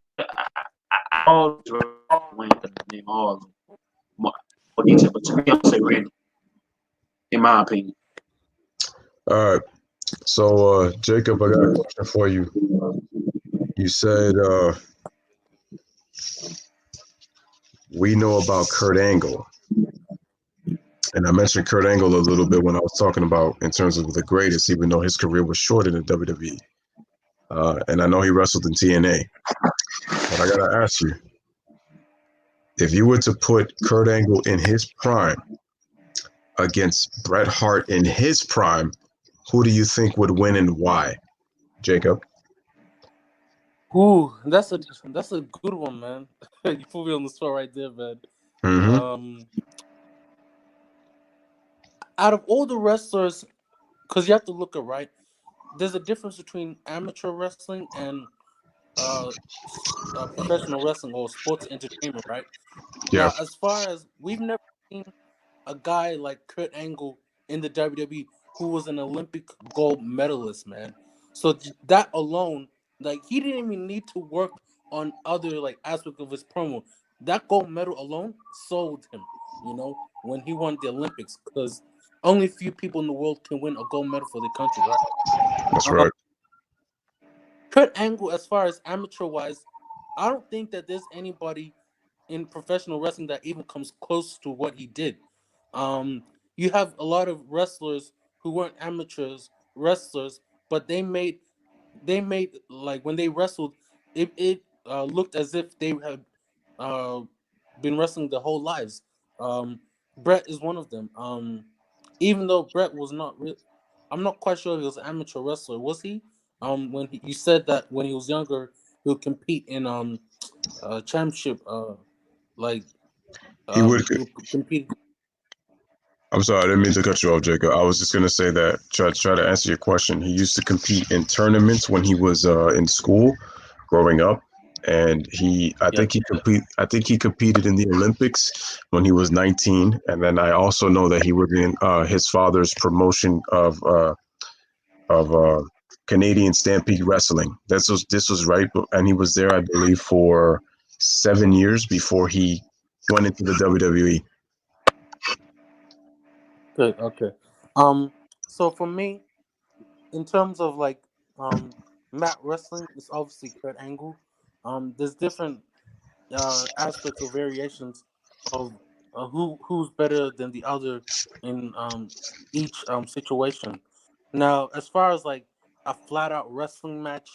all Wayne could name all of them more detail, but to me, I'll say Randy. In my opinion, All right. So, Jacob, I got a question for you. You said we know about Kurt Angle, and I mentioned Kurt Angle a little bit when I was talking about in terms of the greatest, even though his career was short in the WWE. And I know he wrestled in TNA, but I gotta ask you, if you were to put Kurt Angle in his prime against Bret Hart in his prime, who do you think would win and why? Jacob. ooh, that's a good one, man. You put me on the spot right there, man. Mm-hmm. Um, Out of all the wrestlers, because you have to look at right, there's a difference between amateur wrestling and uh, professional wrestling or sports entertainment, right? Yeah. Now, as far as we've never seen a guy like Kurt Angle in the WWE who was an Olympic gold medalist, man. So that alone, like he didn't even need to work on other like aspect of his promo. That gold medal alone sold him, when he won the Olympics, because only few people in the world can win a gold medal for their country, right? That's Um, right. Kurt Angle, as far as amateur wise, I don't think that there's anybody in professional wrestling that even comes close to what he did. Um, you have a lot of wrestlers who weren't amateurs wrestlers, but they made like when they wrestled, it looked as if they had uh, been wrestling their whole lives. Bret is one of them. even though Bret was not real, I'm not quite sure if he was an amateur wrestler. Was he? You said that when he was younger, he would compete in championship, like He would. he would compete. I'm sorry, I didn't mean to cut you off, Jacob. I was just gonna say that try to answer your question. He used to compete in tournaments when he was in school, growing up, and Yeah. I think he competed in the Olympics when he was 19, and then I also know that he was in his father's promotion of Canadian Stampede Wrestling. This was right, and he was there, I believe, for 7 years before he went into the WWE. Good. Okay. Um. So for me, in terms of like mat wrestling, it's obviously Kurt Angle. There's different aspects or variations of who's better than the other in each situation. Now, as far as like a flat out wrestling match,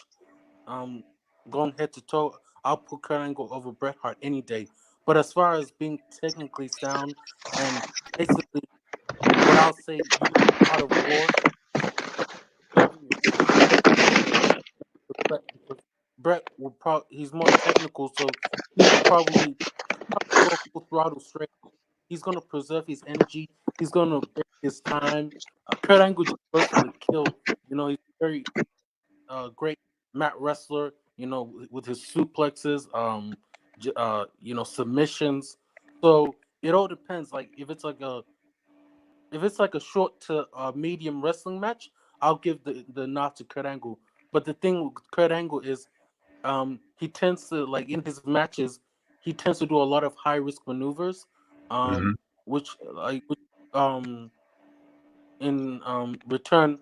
um, going head to toe, I'll put Kurt Angle over Bret Hart any day. But as far as being technically sound and basically what I'll say, using the art of war, serving your Bret, because Bret would probably he's more technical, so he would probably go full throttle straight. He's gonna preserve his energy. He's gonna take his time. Kurt Angle just burst for the kill. He's very great mat wrestler. With his suplexes, submissions. So it all depends. Like if it's like a short to medium wrestling match, I'll give the nod to Kurt Angle. But the thing with Kurt Angle is, he tends to like in his matches, he tends to do a lot of high risk maneuvers, Hmm. which um, in return,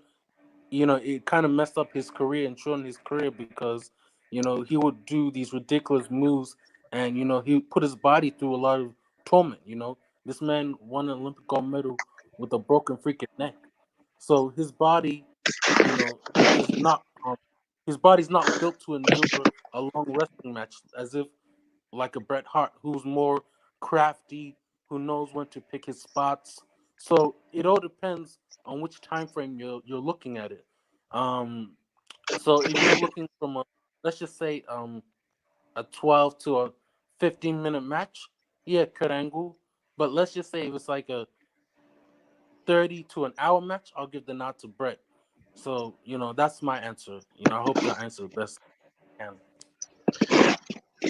it kind of messed up his career and shortened his career because, he would do these ridiculous moves and, he would put his body through a lot of torment. This man won an Olympic gold medal with a broken freaking neck. So you know, is not, his body's not built to endure a long wrestling match as if like a Bret Hart who's more crafty, who knows when to pick his spots. So it all depends on which time frame you're looking at it. Um, so if you're looking from let's just say a 12 to a 15-minute match, yeah, Kurt Angle. But let's just say if it's like a 30 to an hour match, I'll give the nod to Bret. So that's my answer. I hope that answer best I can.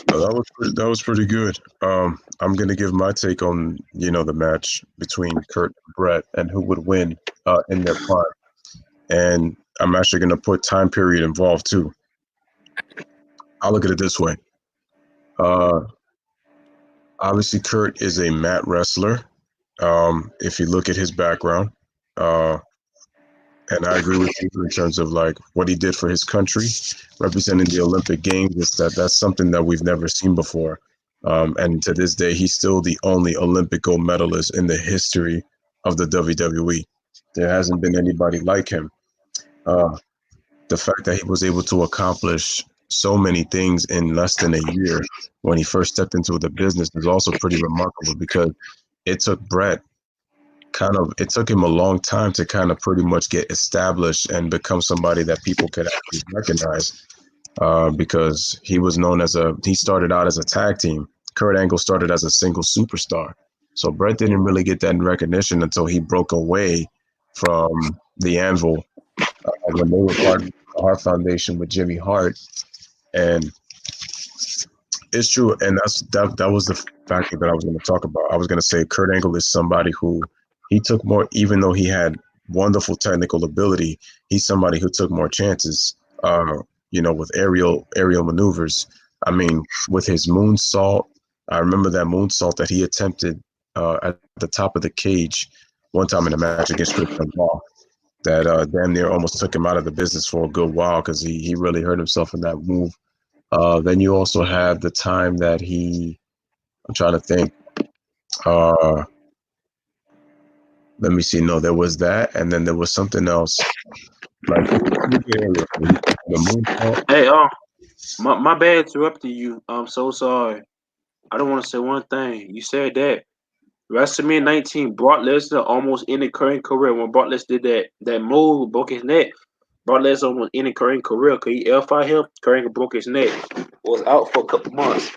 That was pretty good. I'm gonna give my take on the match between Kurt and Brett and who would win in their prime, and I'm actually gonna put time period involved too. I'll look at it this way. Uh, Obviously, Kurt is a mat wrestler. If you look at his background, uh, and I agree with you in terms of like what he did for his country, representing the Olympic Games. Is that's something that we've never seen before. And to this day, he's still the only Olympic gold medalist in the history of the WWE. There hasn't been anybody like him. Uh, the fact that he was able to accomplish so many things in less than a year when he first stepped into the business is also pretty remarkable because it took Brett it took him a long time to kind of pretty much get established and become somebody that people could actually recognize because he started out as a tag team. Kurt Angle started as a single superstar. So Brett didn't really get that recognition until he broke away from the Anvil when they were part of the Hart Foundation with Jimmy Hart. And it's true, and that was the factor that I was going to talk about. I was going to say Kurt Angle is somebody who he took more, even though he had wonderful technical ability. He's somebody who took more chances, with aerial maneuvers. I mean, with his moonsault, I remember that moonsault that he attempted at the top of the cage one time in a match against Chris Benoit. That damn near almost took him out of the business for a good while because he really hurt himself in that move. Then you also have the time that I'm trying to think. Uh, Let me see. No, there was that, and then there was something else. Like the moonsault. Hey, my bad interrupting you. I'm so sorry. I don't want to say one thing. You said that WrestleMania 19, Brock Lesnar almost ended current career when Brock Lesnar did that move, broke his neck. Brock Lesnar almost ended current career because he L5 him, current broke his neck. Was out for a couple months.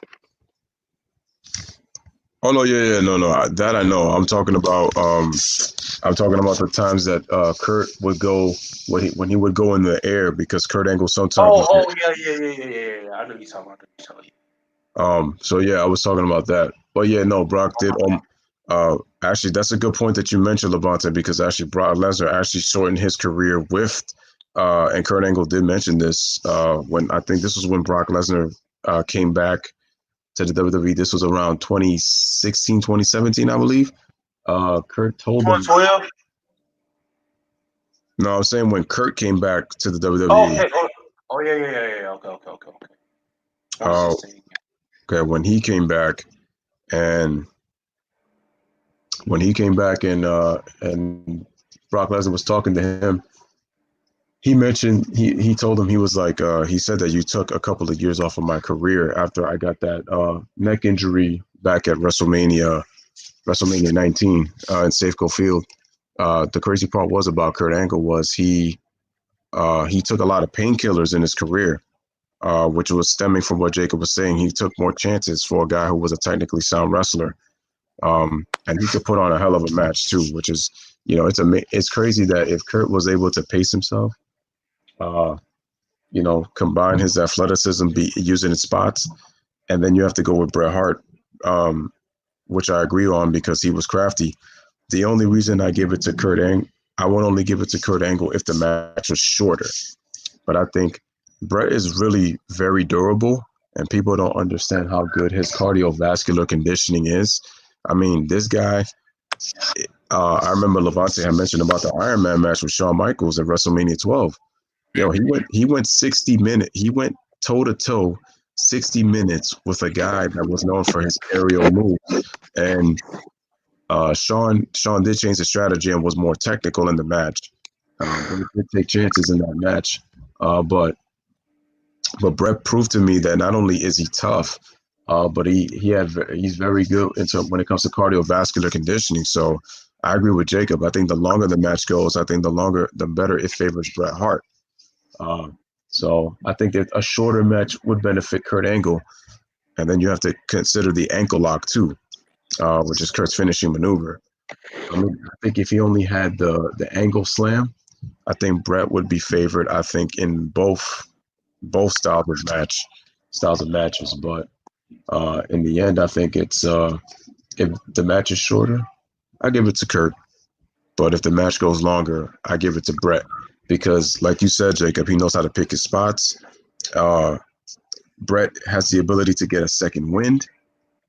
Oh no, yeah, no, that I know. I'm talking about the times that Kurt would go when he would go in the air because Kurt Angle sometimes would get. Yeah. I know you talking about. So yeah, I was talking about that. But yeah, no, Brock did. Actually, that's a good point that you mentioned, Levante, because actually Brock Lesnar actually shortened his career with, and Kurt Angle did mention this when I think this was when Brock Lesnar came back to the WWE. This was around 2016, 2017, I believe. Kurt told him. 2012? No, I'm saying when Kurt came back to the Oh, WWE. okay. Yeah. Okay. Uh, okay, and when he came back and Brock Lesnar was talking to him, he mentioned he told him he was like he said that you took a couple of years off of my career after I got that neck injury back at WrestleMania 19 in Safeco Field. The crazy part was about Kurt Angle was he took a lot of painkillers in his career, which was stemming from what Jacob was saying. He took more chances for a guy who was a technically sound wrestler. And he could put on a hell of a match too, which is, it's crazy that if Kurt was able to pace himself, uh, combine his athleticism, be using his spots, and then you have to go with Bret Hart, which I agree on because he was crafty. The only reason I give it to Kurt Angle, I would only give it to Kurt Angle if the match was shorter. But I think Bret is really very durable, and people don't understand how good his cardiovascular conditioning is. I mean, this guy. I remember Levante had mentioned about the Iron Man match with Shawn Michaels at WrestleMania 12. He went 60 minutes. He went toe to toe 60 minutes with a guy that was known for his aerial moves. And Shawn did change the strategy and was more technical in the match. But he did take chances in that match. But Bret proved to me that not only is he tough, but he's very good when it comes to cardiovascular conditioning. So I agree with Jacob. I think the longer the match goes, I think the better it favors Bret Hart. So I think that a shorter match would benefit Kurt Angle, and then you have to consider the ankle lock too, which is Kurt's finishing maneuver. I mean, I think if he only had the angle slam, I think Bret would be favored. I think in both styles of matches, but in the end, I think it's if the match is shorter, I give it to Kurt. But if the match goes longer, I give it to Bret because, like you said, Jacob, he knows how to pick his spots. Uh, Bret has the ability to get a second wind.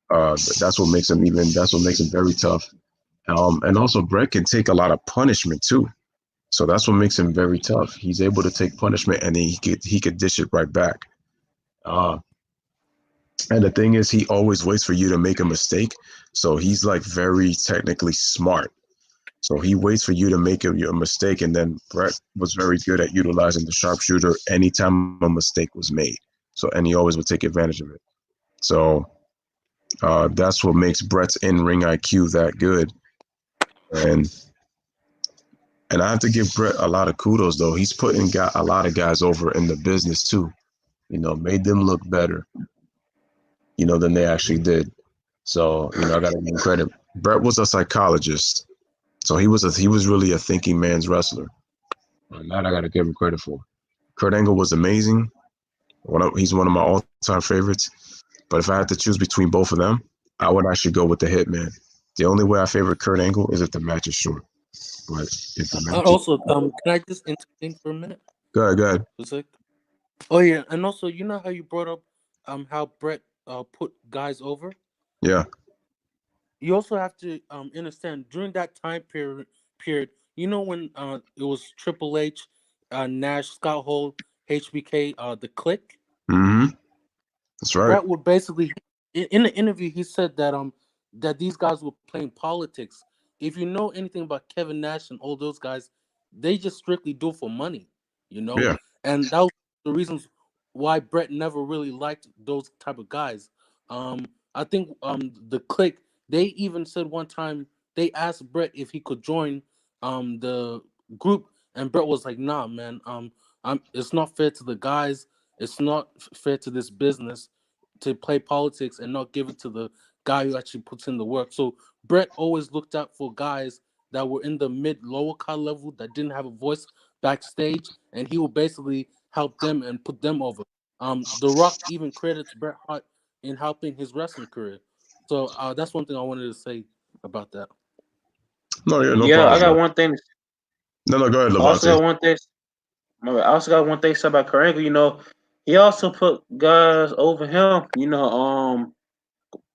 That's what makes him very tough. And also, Bret can take a lot of punishment too. So that's what makes him very tough. He's able to take punishment and then he could dish it right back. Uh, and the thing is, he always waits for you to make a mistake. So he's like very technically smart. So he waits for you to make a mistake, and then Bret was very good at utilizing the sharpshooter anytime a mistake was made. So and he always would take advantage of it. So that's what makes Bret's in-ring IQ that good. And I have to give Bret a lot of kudos though. He's got a lot of guys over in the business too. Made them look better, than they actually did. So, I gotta give him credit. Bret was a psychologist. So he was really a thinking man's wrestler. And that I gotta give him credit for. Kurt Angle was amazing. He's one of my all-time favorites. But if I had to choose between both of them, I would actually go with the Hitman. The only way I favor Kurt Angle is if the match is short. But if the match Also, can I just intervene for a minute? Go ahead. Oh yeah, and also, you know how you brought up how Bret put guys over? Yeah. You also have to understand during that time period, when it was Triple H, Nash, Scott Hall, HBK, the Click. Mm-hmm. That's right. Bret would basically, in the interview, he said that that these guys were playing politics. If you know anything about Kevin Nash and all those guys, they just strictly do it for money, Yeah. and that was the reasons why Bret never really liked those type of guys. I think the Click They even said one time they asked Bret if he could join the group, and Bret was like, "Nah, man. It's not fair to the guys. It's not fair to this business to play politics and not give it to the guy who actually puts in the work." So Bret always looked out for guys that were in the mid lower card level that didn't have a voice backstage, and he would basically help them and put them over. The Rock even credits Bret Hart in helping his wrestling career. So that's one thing I wanted to say about that. No, yeah, no Yeah, I problem, got man. one thing. No, no, go ahead, I also Levante. got one thing. I also got one thing to say about Kurt Angle. He also put guys over him.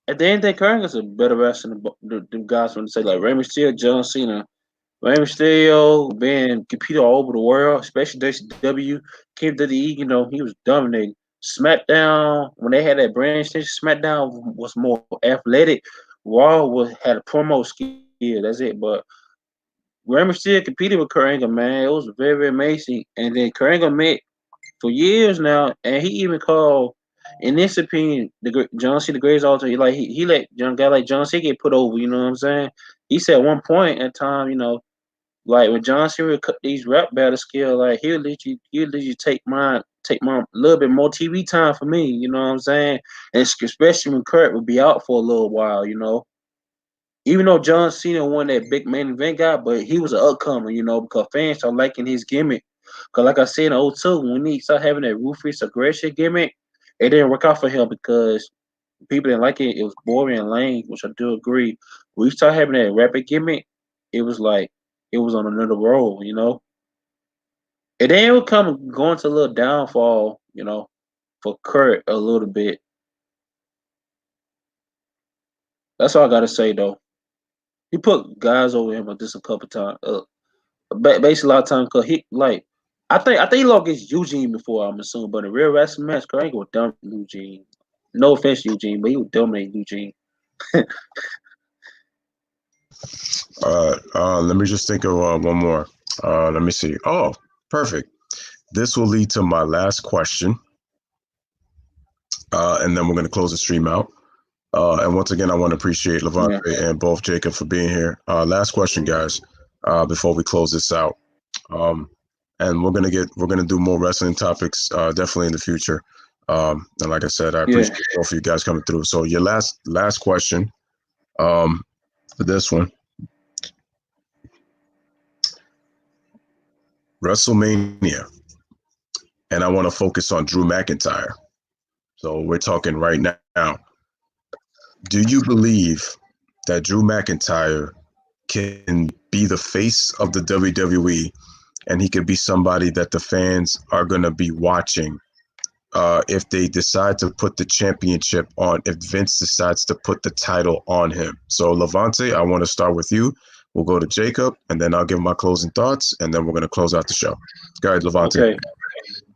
At the end of the day, Kurt Angle's a better wrestler than the guys want to say like Rey Mysterio, John Cena. Rey Mysterio being competed all over the world, especially WCW, came to the E. He was dominating. SmackDown, when they had that brand extension, SmackDown was more athletic. Raw had a promo skill. That's it. But Rey Mysterio competed with Kurt Angle, man. It was very, very amazing. And then Kurt Angle met for years now, and he even called, in this opinion, John Cena the greatest all time. Like he let young guy like John Cena get put over. You know what I'm saying? He said at one point in time, like when John Cena would cut these rap battle skill, like he'll let you take my little bit more TV time for me. You know what I'm saying? And especially when Kurt would be out for a little while. Even though John Cena won that big main event guy, but he was an upcomer, because fans started liking his gimmick. Because, like I said in '02, when he started having that ruthless aggression gimmick, it didn't work out for him because people didn't like it. It was boring and lame, which I do agree. When he started having that rapid gimmick, it was like it was on another roll. And then it would come going to a little downfall, for Kurt a little bit. That's all I got to say, though. He put guys over him just a couple times. Basically, a lot of times because he like, I think he lost against Eugene before. I'm assuming, but in a real wrestling match, Kurt Angle would dominate Eugene. No offense, Eugene, but he would dominate Eugene. Let me just think of one more. Let me see. Oh, perfect. This will lead to my last question, and then we're going to close the stream out. And once again, I want to appreciate Levante Yeah, and both Jacob for being here. Last question, guys, before we close this out. Um, and we're gonna do more wrestling topics definitely in the future. And like I said, I yeah. appreciate both of you guys coming through. So your last question um, for this one, WrestleMania, and I want to focus on Drew McIntyre. So we're talking right now. Do you believe that Drew McIntyre can be the face of the WWE, and he could be somebody that the fans are going to be watching if they decide to put the championship on, if Vince decides to put the title on him? So, Levante, I want to start with you. We'll go to Jacob, and then I'll give my closing thoughts, and then we're going to close out the show. Go ahead, Levante. Okay.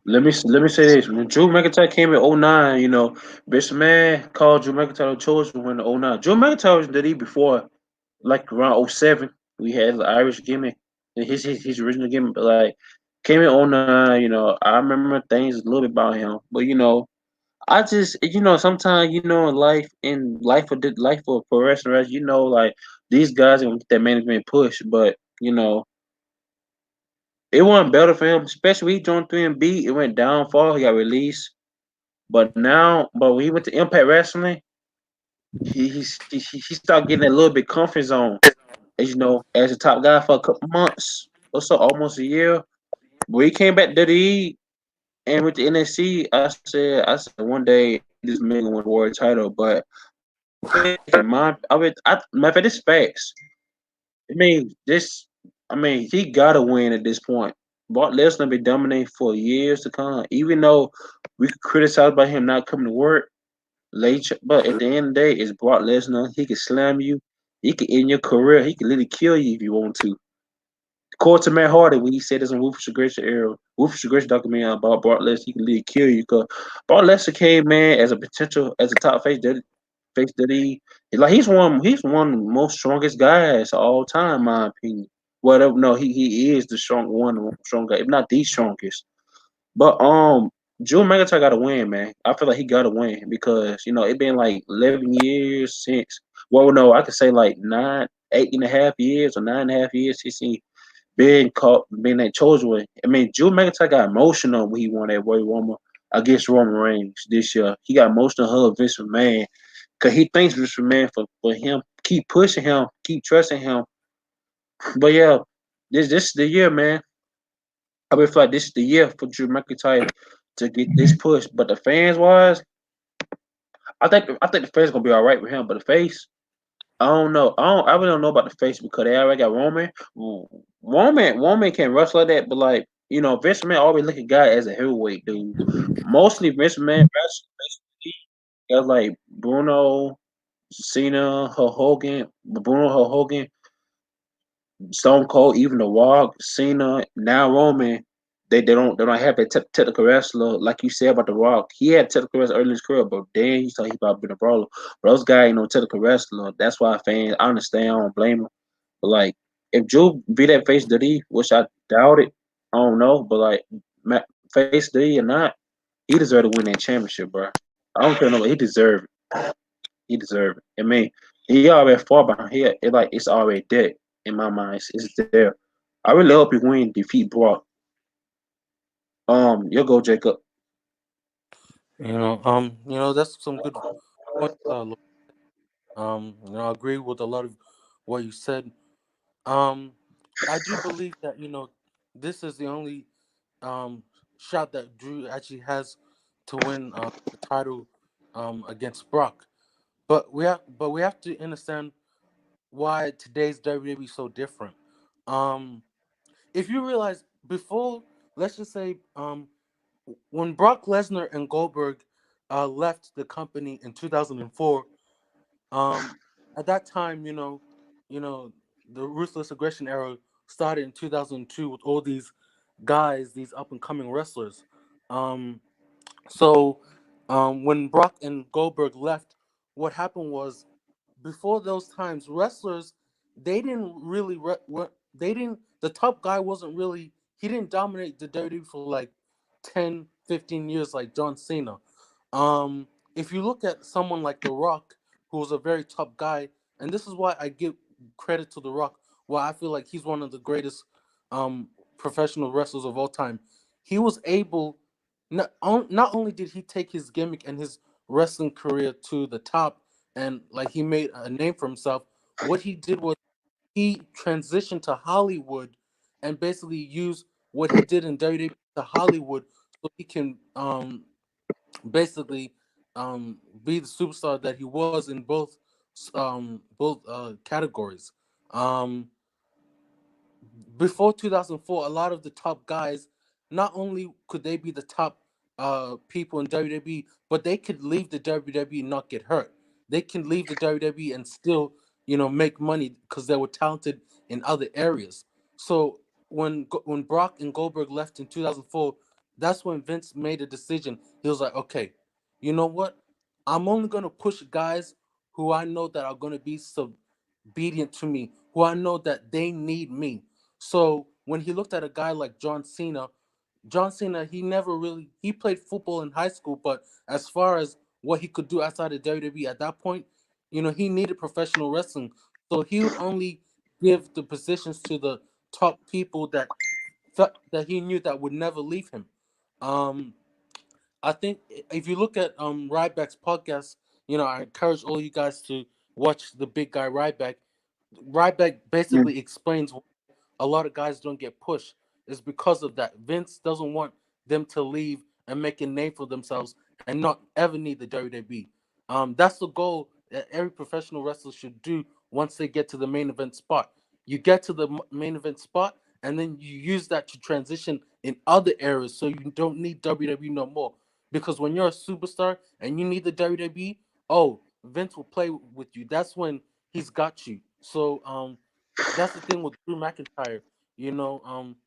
Let me say this. When Drew McIntyre came in '09, Bishop Man called Drew McIntyre the chosen one in '09. Drew McIntyre was the before, like around '07. We had the Irish gimmick, his original gimmick, but like came in '09. I remember things a little bit about him, but I just sometimes life for pro wrestlers, like these guys are gonna get that management push, but it wasn't better for him, especially when he joined 3MB. It went downfall. He got released, but when he went to Impact Wrestling, he started getting a little bit comfort zone. As a top guy for a couple months or so, almost a year. When he came back to WWE and with the NXT, I said one day this man gonna win the world title. But matter of fact, this facts. I mean, he gotta win at this point. Brock Lesnar been dominating for years to come. Even though we could criticize about him not coming to work late, but at the end of the day, it's Brock Lesnar. He can slam you. He can end your career. He can literally kill you if you want to. According to Matt Hardy, when he said this on Ruthless Aggression era, Ruthless Aggression documentary about Brock Lesnar, he can literally kill you. Because Brock Lesnar came, man, as a top face that like he's one of the most strongest guys of all time, in my opinion. Whatever, no, he is the strong guy, if not the strongest. But Drew McIntyre got to win, man. I feel like he got to win because it been like 11 years since Well, no, I could say like 8.5 years or 9.5 years. He being caught being that chosen one. I mean, Drew McIntyre got emotional when he won that Royal Rumble against Roman Reigns this year. He got emotional hug Vince McMahon because he thanks Vince McMahon for him keep pushing him, keep trusting him. But yeah, this is the year, man. I feel like this is the year for Drew McIntyre to get this push. But the fans wise, I think the fans gonna be all right with him. But the face, I don't know. I really don't know about the face because they already got Roman. Roman can wrestle like that, but like Vince McMahon always look at guy as a heavyweight dude. Mostly Vince McMahon wrestles like Bruno, Cena, Hulk Hogan, Bruno, Hulk Hogan, Stone Cold, even The Rock, Cena, now Roman. They don't have a technical wrestler like you said about The Rock. He had technical wrestler early in his career, but then he thought he about being a brawler. But those guys ain't no technical wrestler. That's why fans. I understand. I don't blame him. But like, if Drew beat that face Diddy, which I doubt it, I don't know. But like, face Diddy or not, he deserved to win that championship, bro. I don't care nobody. He deserved it. He deserved it. I mean, he already far behind here. It's already dead in my mind. It's there. I really hope he win, defeat Brock. You'll go, Jacob. That's some good points. I agree with a lot of what you said. Um, I do believe that this is the only um shot that Drew actually has to win the title against Brock. But we have to understand why today's WWE is so different. Um, if you realize before, let's just say when Brock Lesnar and Goldberg left the company in 2004, um, at that time, the ruthless aggression era started in 2002 with all these guys, these up and coming wrestlers. Um, so when Brock and Goldberg left, what happened was before those times, wrestlers they didn't really they didn't the top guy wasn't really he didn't dominate the WWE for like 10, 15 years like John Cena. If you look at someone like The Rock, who was a very top guy, and this is why I give credit to The Rock, why I feel like he's one of the greatest um professional wrestlers of all time. He was able not only did he take his gimmick and his wrestling career to the top, and like he made a name for himself. What he did was he transitioned to Hollywood and basically used what he did in WWE to Hollywood so he can basically be the superstar that he was in both categories. Um, Before 2004, a lot of the top guys, not only could they be the top people in WWE, but they could leave the WWE and not get hurt. They can leave the WWE and still, make money because they were talented in other areas. So when Brock and Goldberg left in 2004, that's when Vince made a decision. He was like, okay, you know what? I'm only gonna push guys who I know that are gonna be obedient to me, who I know that they need me. So when he looked at a guy like John Cena, he never really he played football in high school, but as far as what he could do outside of WWE at that point, he needed professional wrestling. So he would only give the positions to the top people that he knew that would never leave him. Um, I think if you look at Ryback's podcast, I encourage all you guys to watch the Big Guy Ryback. Ryback Mm. basically explains a lot of guys don't get pushed is because of that. Vince doesn't want them to leave and make a name for themselves and not ever need the WWE. That's the goal that every professional wrestler should do once they get to the main event spot. You get to the main event spot and then you use that to transition in other areas so you don't need WWE no more. Because when you're a superstar and you need the WWE, oh, Vince will play with you. That's when he's got you. So that's the thing with Drew McIntyre.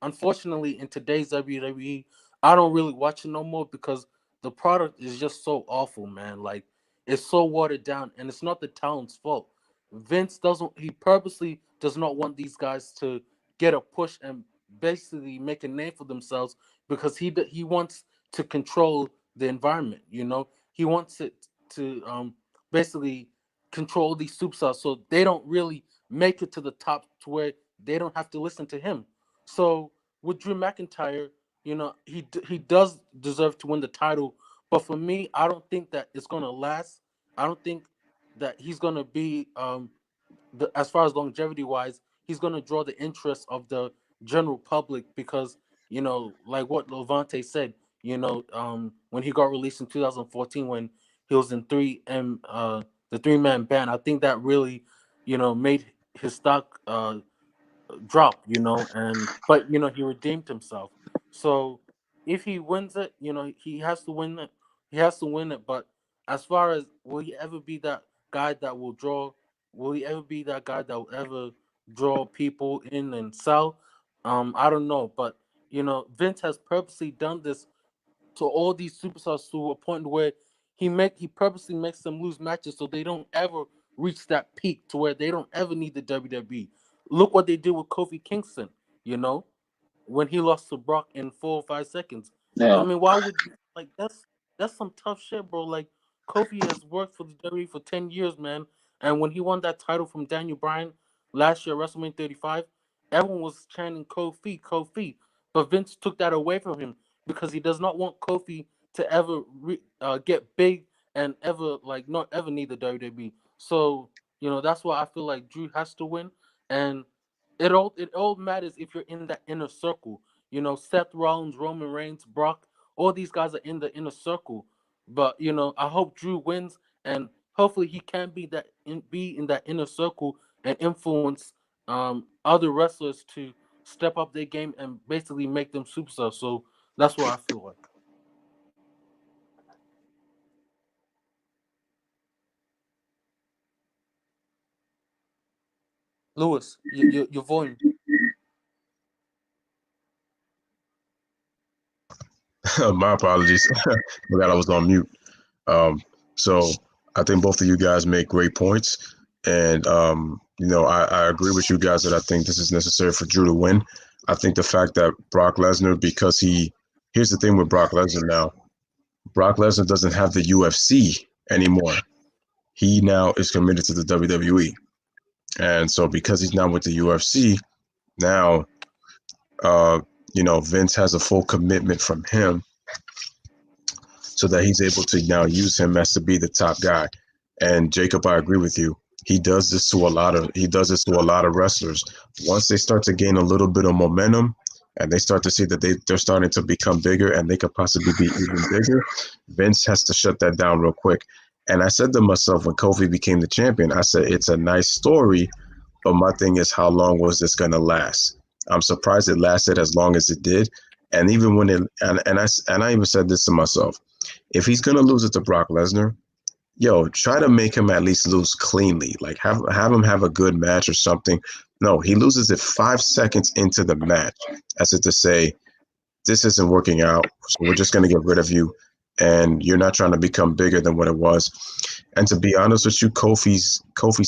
Unfortunately, in today's WWE, I don't really watch it no more because the product is just so awful, man. Like it's so watered down, and it's not the talent's fault. Vince doesn't. He purposely does not want these guys to get a push and basically make a name for themselves because he wants to control the environment. He wants it to basically. control these superstars, so they don't really make it to the top to where they don't have to listen to him. So with Drew McIntyre, he does deserve to win the title, but for me, I don't think that it's gonna last. I don't think that he's gonna be as far as longevity wise, he's gonna draw the interest of the general public because like what Levante said, when he got released in 2014 when he was in the 3-man band, I think that really made his stock drop, but he redeemed himself. So if he wins it, he has to win it. He has to win it. But as far as will he ever be that guy that will draw? Will he ever be that guy that will ever draw people in and sell? I don't know. But Vince has purposely done this to all these superstars to a point where he purposely makes them lose matches so they don't ever reach that peak to where they don't ever need the WWE. Look what they did with Kofi Kingston, you know, when he lost to Brock in 4 or 5 seconds. I Yeah. mean, why would like that's some tough shit, bro. Like Kofi has worked for the WWE for 10 years, man. And when he won that title from Daniel Bryan last year at WrestleMania 35, everyone was chanting Kofi, Kofi. But Vince took that away from him because he does not want Kofi to ever get big and ever not ever need the WWE. So that's why I feel like Drew has to win, and it all matters if you're in that inner circle. Seth Rollins, Roman Reigns, Brock, all these guys are in the inner circle. But I hope Drew wins, and hopefully he can be in that inner circle and influence other wrestlers to step up their game and basically make them superstars. So that's what I feel like. Lewis, your volume. My apologies. Forgot I was on mute. So I think both of you guys make great points, and I agree with you guys that I think this is necessary for Drew to win. I think the fact that Brock Lesnar, because here's the thing with Brock Lesnar now. Brock Lesnar doesn't have the UFC anymore. He now is committed to the WWE, and so because he's not with the UFC now, Vince has a full commitment from him so that he's able to now use him as to be the top guy. And Jacob, I agree with you. He does this to a lot of wrestlers. Once they start to gain a little bit of momentum and they start to see that they're starting to become bigger and they could possibly be even bigger, Vince has to shut that down real quick. And I said to myself when Kofi became the champion, I said, it's a nice story, but my thing is, how long was this going to last? I'm surprised it lasted as long as it did. And even when I even said this to myself, if he's going to lose it to Brock Lesnar, try to make him at least lose cleanly. Like have him have a good match or something. No, he loses it 5 seconds into the match, as if to say, this isn't working out, so we're just going to get rid of you, and you're not trying to become bigger than what it was. And to be honest with you, Kofi's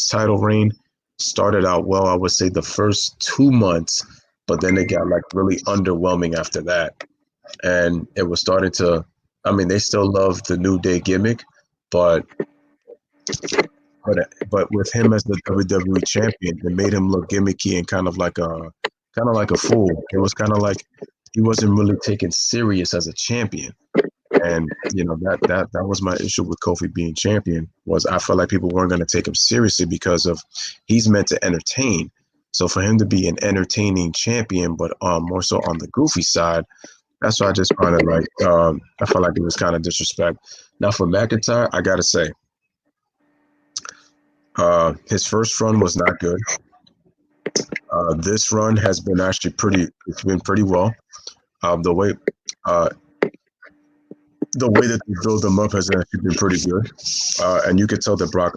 title reign started out well. I would say the first 2 months, but then it got really underwhelming after that, and it was starting to. I mean, they still love the New Day gimmick, but with him as the WWE champion, it made him look gimmicky and kind of like a fool. It was kind of like he wasn't really taken serious as a champion. And that was my issue with Kofi being champion, was I felt like people weren't going to take him seriously because of he's meant to entertain. So for him to be an entertaining champion, but more so on the goofy side, that's why I just found it I felt like it was kind of disrespect. Now for McIntyre, I gotta say, his first run was not good. This run has been actually it's been pretty well. The way that they build them up has actually been pretty good. And you could tell that Brock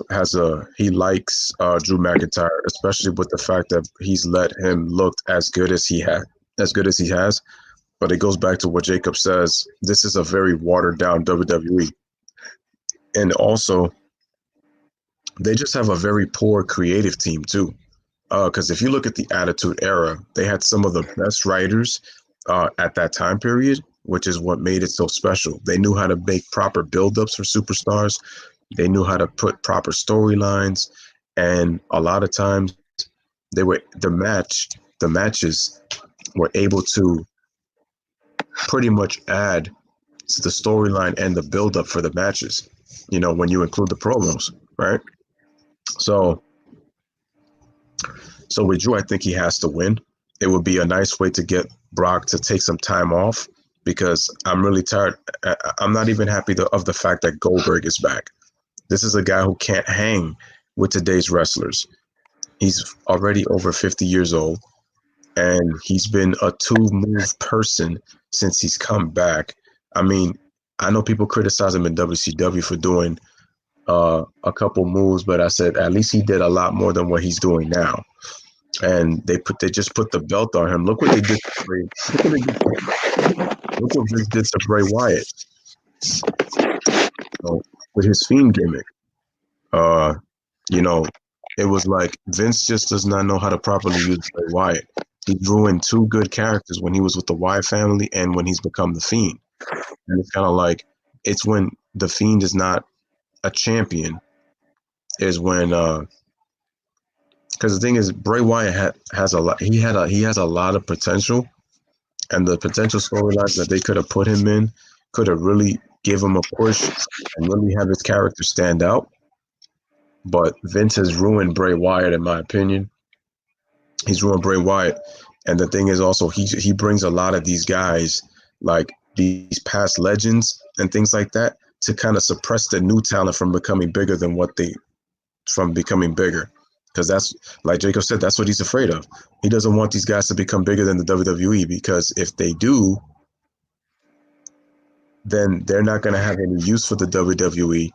he likes Drew McIntyre, especially with the fact that he's let him look as good as he has. But it goes back to what Jacob says. This is a very watered down WWE. And also, they just have a very poor creative team too. Because if you look at the Attitude Era, they had some of the best writers at that time period, which is what made it so special. They knew how to make proper build-ups for superstars. They knew how to put proper storylines, and a lot of times the matches were able to pretty much add to the storyline and the build up for the matches. When you include the promos, right? So So with Drew, I think he has to win. It would be a nice way to get Brock to take some time off because I'm really tired. I'm not even happy of the fact that Goldberg is back. This is a guy who can't hang with today's wrestlers. He's already over 50 years old, and he's been a two-move person since he's come back. I mean, I know people criticize him in WCW for doing a couple moves, but I said at least he did a lot more than what he's doing now. And they just put the belt on him. Look what they did to Bray. Look what Vince did to Bray Wyatt with his Fiend gimmick. You know, it was like Vince just does not know how to properly use Bray Wyatt. He ruined two good characters when he was with the Wyatt family and when he's become the Fiend. And it's kind of like it's when the Fiend is not a champion is when because the thing is Bray Wyatt has a lot. He has a lot of potential, and the potential storylines that they could have put him in could have really give him a push and really have his character stand out. But Vince has ruined Bray Wyatt, in my opinion. He's ruined Bray Wyatt, and the thing is also he brings a lot of these guys like these past legends and things like that to kind of suppress the new talent from becoming bigger than from becoming bigger. Because that's, like Jacob said, that's what he's afraid of. He doesn't want these guys to become bigger than the WWE because if they do, then they're not going to have any use for the WWE.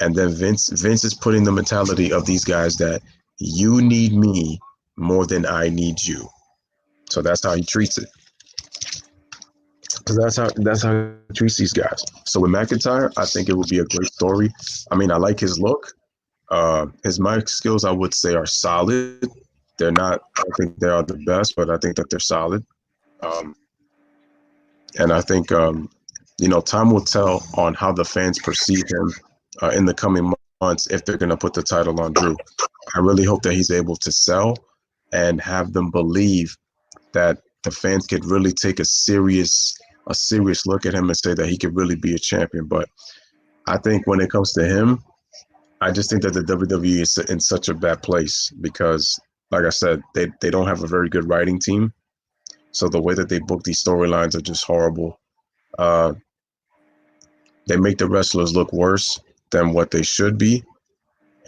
And then Vince is putting the mentality of these guys that you need me more than I need you. So that's how he treats it. So that's how he treats these guys. So with McIntyre, I think it would be a great story. I mean, I like his look. His mic skills, I would say, are solid. They're not. I don't think they are the best, but I think that they're solid. And I think time will tell on how the fans perceive him in the coming months if they're going to put the title on Drew. I really hope that he's able to sell and have them believe that the fans could really take a serious look at him and say that he could really be a champion. But I think when it comes to him, I just think that the WWE is in such a bad place because, like I said, they don't have a very good writing team. So the way that they book these storylines are just horrible. They make the wrestlers look worse than what they should be.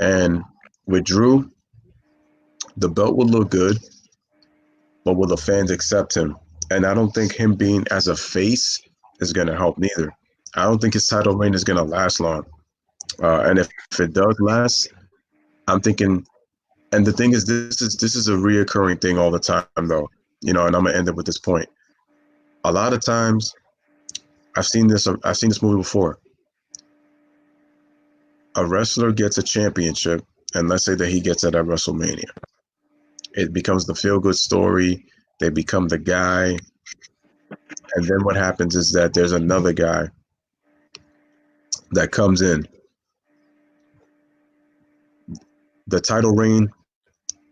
And with Drew, the belt would look good, but will the fans accept him? And I don't think him being as a face is going to help neither. I don't think his title reign is going to last long. And if it does last, I'm thinking, and the thing is, this is a reoccurring thing all the time, though. And I'm gonna end it with this point. A lot of times, I've seen this movie before. A wrestler gets a championship, and let's say that he gets it at WrestleMania. It becomes the feel-good story. They become the guy, and then what happens is that there's another guy that comes in. The title reign,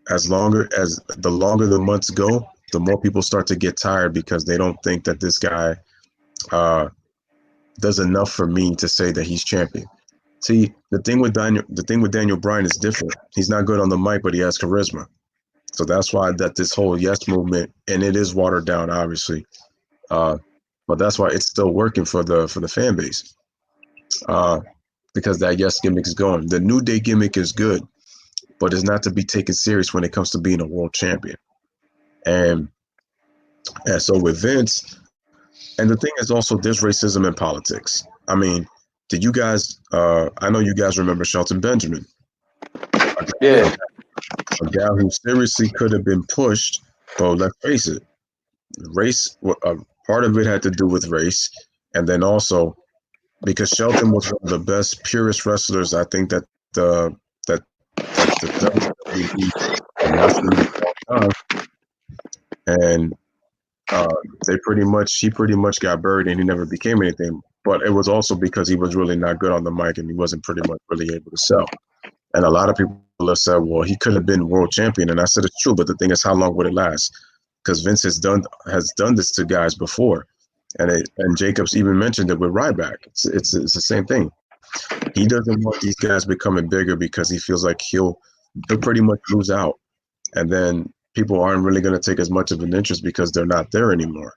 the longer the months go, the more people start to get tired because they don't think that this guy does enough for me to say that he's champion. See, the thing with Daniel Bryan is different. He's not good on the mic, but he has charisma. So that's why that this whole yes movement, and it is watered down, obviously, but that's why it's still working for the fan base because that yes gimmick is going. The New Day gimmick is good, but it's not to be taken serious when it comes to being a world champion. And so with Vince, and the thing is also there's racism in politics. I mean, did you guys? I know you guys remember Shelton Benjamin. Yeah. A guy who seriously could have been pushed, but let's face it, race. Part of it had to do with race, and then also because Shelton was one of the best purest wrestlers. I think that the WWE and he pretty much got buried and he never became anything. but it was also because he was really not good on the mic and he wasn't pretty much really able to sell. And a lot of people have said, well, he could have been world champion. And I said, it's true. But the thing is, how long would it last? Because Vince has done this to guys before. And Jacobs even mentioned it with Ryback. It's the same thing. He doesn't want these guys becoming bigger because he feels like he'll pretty much lose out. And then people aren't really going to take as much of an interest because they're not there anymore.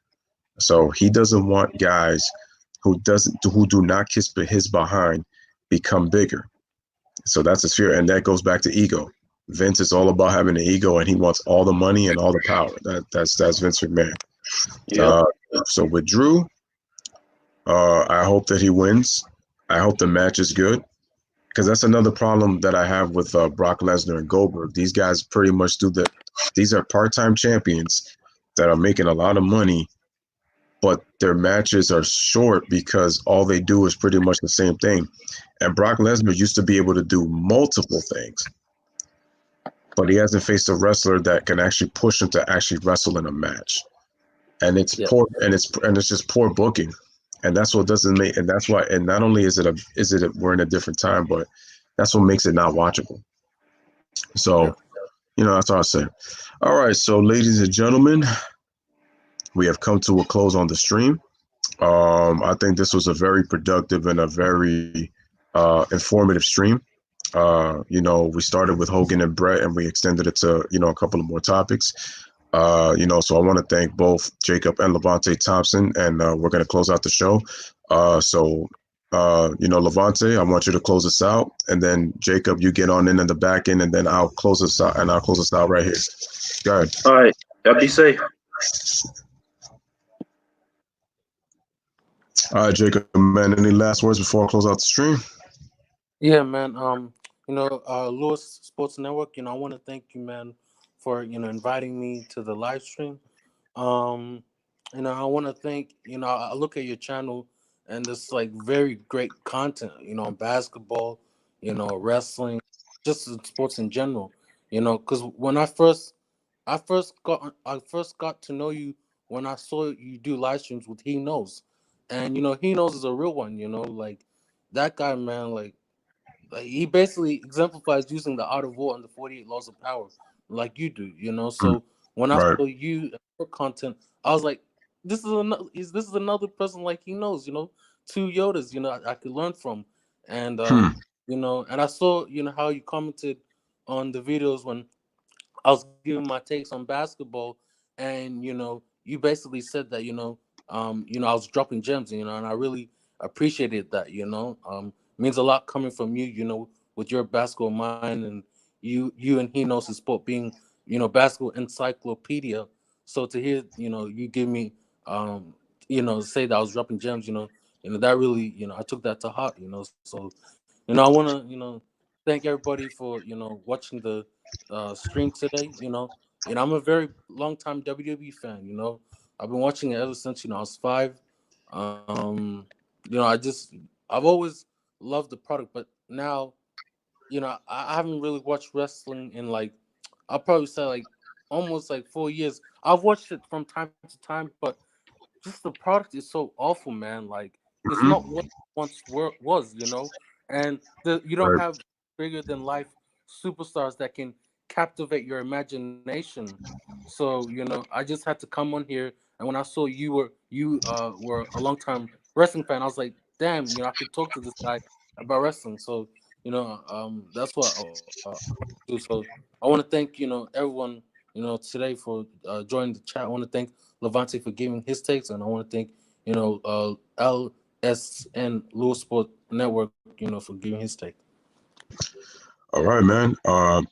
So he doesn't want guys who do not kiss his behind become bigger. So that's his fear, and that goes back to ego. Vince is all about having an ego, and he wants all the money and all the power. That's Vince McMahon. Yep. So with Drew, I hope that he wins. I hope the match is good, because that's another problem that I have with Brock Lesnar and Goldberg. These guys pretty much these are part-time champions that are making a lot of money, but their matches are short because all they do is pretty much the same thing. And Brock Lesnar used to be able to do multiple things, but he hasn't faced a wrestler that can actually push him to actually wrestle in a match. And it's poor, and it's just poor booking. And that's what doesn't make, and that's why, and not only we're in a different time, but that's what makes it not watchable. So, that's all I say. All right, so ladies and gentlemen, we have come to a close on the stream. I think this was a very productive and a very informative stream. We started with Hogan and Bret, and we extended it to, a couple of more topics. So I want to thank both Jacob and Levante Thompson, and we're going to close out the show. Levante, I want you to close us out, and then Jacob, you get on in the back end, and then I'll close us out, and I'll close us out right here. Go ahead. All right. Y'all be safe. All right, Jacob, man, any last words before I close out the stream? Yeah, man. Louis Sports Network, I want to thank you, man, for, inviting me to the live stream. I want to thank, I look at your channel and there's like very great content, on basketball, wrestling, just sports in general, because when I first got to know you when I saw you do live streams with He Knows. And, He Knows is a real one, like that guy, man, like he basically exemplifies using the art of war and the 48 laws of power like you do, So when I saw you and your content, I was like, this is another person like He Knows, two Yodas, I could learn from. And and I saw, how you commented on the videos when I was giving my takes on basketball, and you basically said that I was dropping gems, and I really appreciated that. Means a lot coming from you, with your basketball mind, and you and He Knows His Sport being basketball encyclopedia. So to hear you give me say that I was dropping gems, that really I took that to heart, So I want to thank everybody for watching the stream today. I'm a very long time WWE fan. I've been watching it ever since I was 5. I've always loved the product, but now I haven't really watched wrestling in like I'll probably say like almost like 4 years. I've watched it from time to time, but just the product is so awful, man. Like it's not what it once was, and you don't have bigger than life superstars that can captivate your imagination. So I just had to come on here, and when I saw you were a long time wrestling fan, I was like, damn, I could talk to this guy about wrestling. So that's what I do. So I want to thank everyone today for joining the chat. I want to thank Levante for giving his takes, and I want to thank LSN Louis Sport Network for giving his take. All right, man.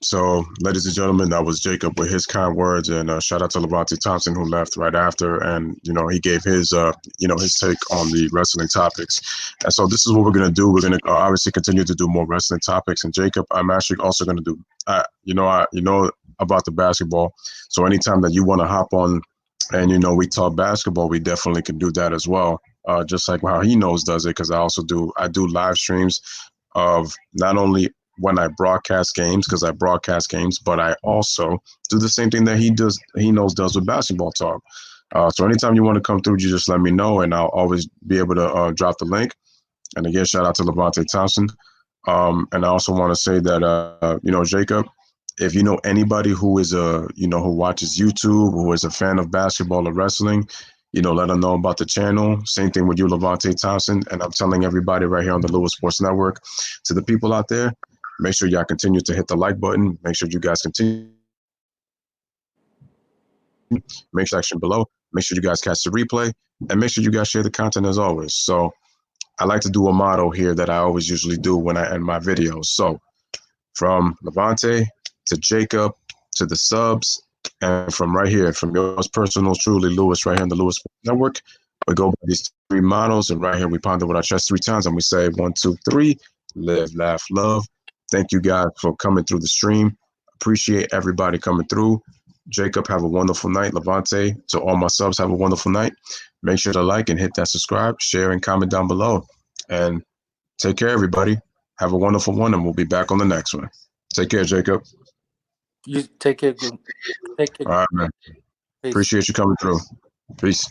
So, ladies and gentlemen, that was Jacob with his kind words, and shout out to Levante Thompson who left right after, and he gave his his take on the wrestling topics. And so, this is what we're gonna do. We're gonna obviously continue to do more wrestling topics. And Jacob, I'm actually also gonna do, about the basketball. So, anytime that you want to hop on, and we talk basketball, we definitely can do that as well. Just like how He Knows does it, because I do live streams of not only when I broadcast games, because I broadcast games, but I also do the same thing that He Knows does with basketball talk. So anytime you want to come through, you just let me know, and I'll always be able to drop the link. And again, shout out to Levante Thompson. And I also want to say that, Jacob, if you know anybody who is who watches YouTube, who is a fan of basketball or wrestling, let them know about the channel. Same thing with you, Levante Thompson. And I'm telling everybody right here on the Louis Sports Network, to the people out there, make sure y'all continue to hit the like button. Make sure you guys continue. Make sure section below. Make sure you guys catch the replay, and make sure you guys share the content as always. So I like to do a motto here that I always usually do when I end my videos. So from Levante to Jacob to the subs, and from right here, from yours personal, truly, Louis, right here on the Louis Network, we go by these 3 models, and right here we ponder with our chest 3 times, and we say 1, 2, 3, live, laugh, love. Thank you guys for coming through the stream. Appreciate everybody coming through. Jacob, have a wonderful night. Levante, to all my subs, have a wonderful night. Make sure to like and hit that subscribe, share, and comment down below. And take care, everybody. Have a wonderful one, and we'll be back on the next one. Take care, Jacob. You take care. Take care. All right, man. Peace. Appreciate you coming through. Peace.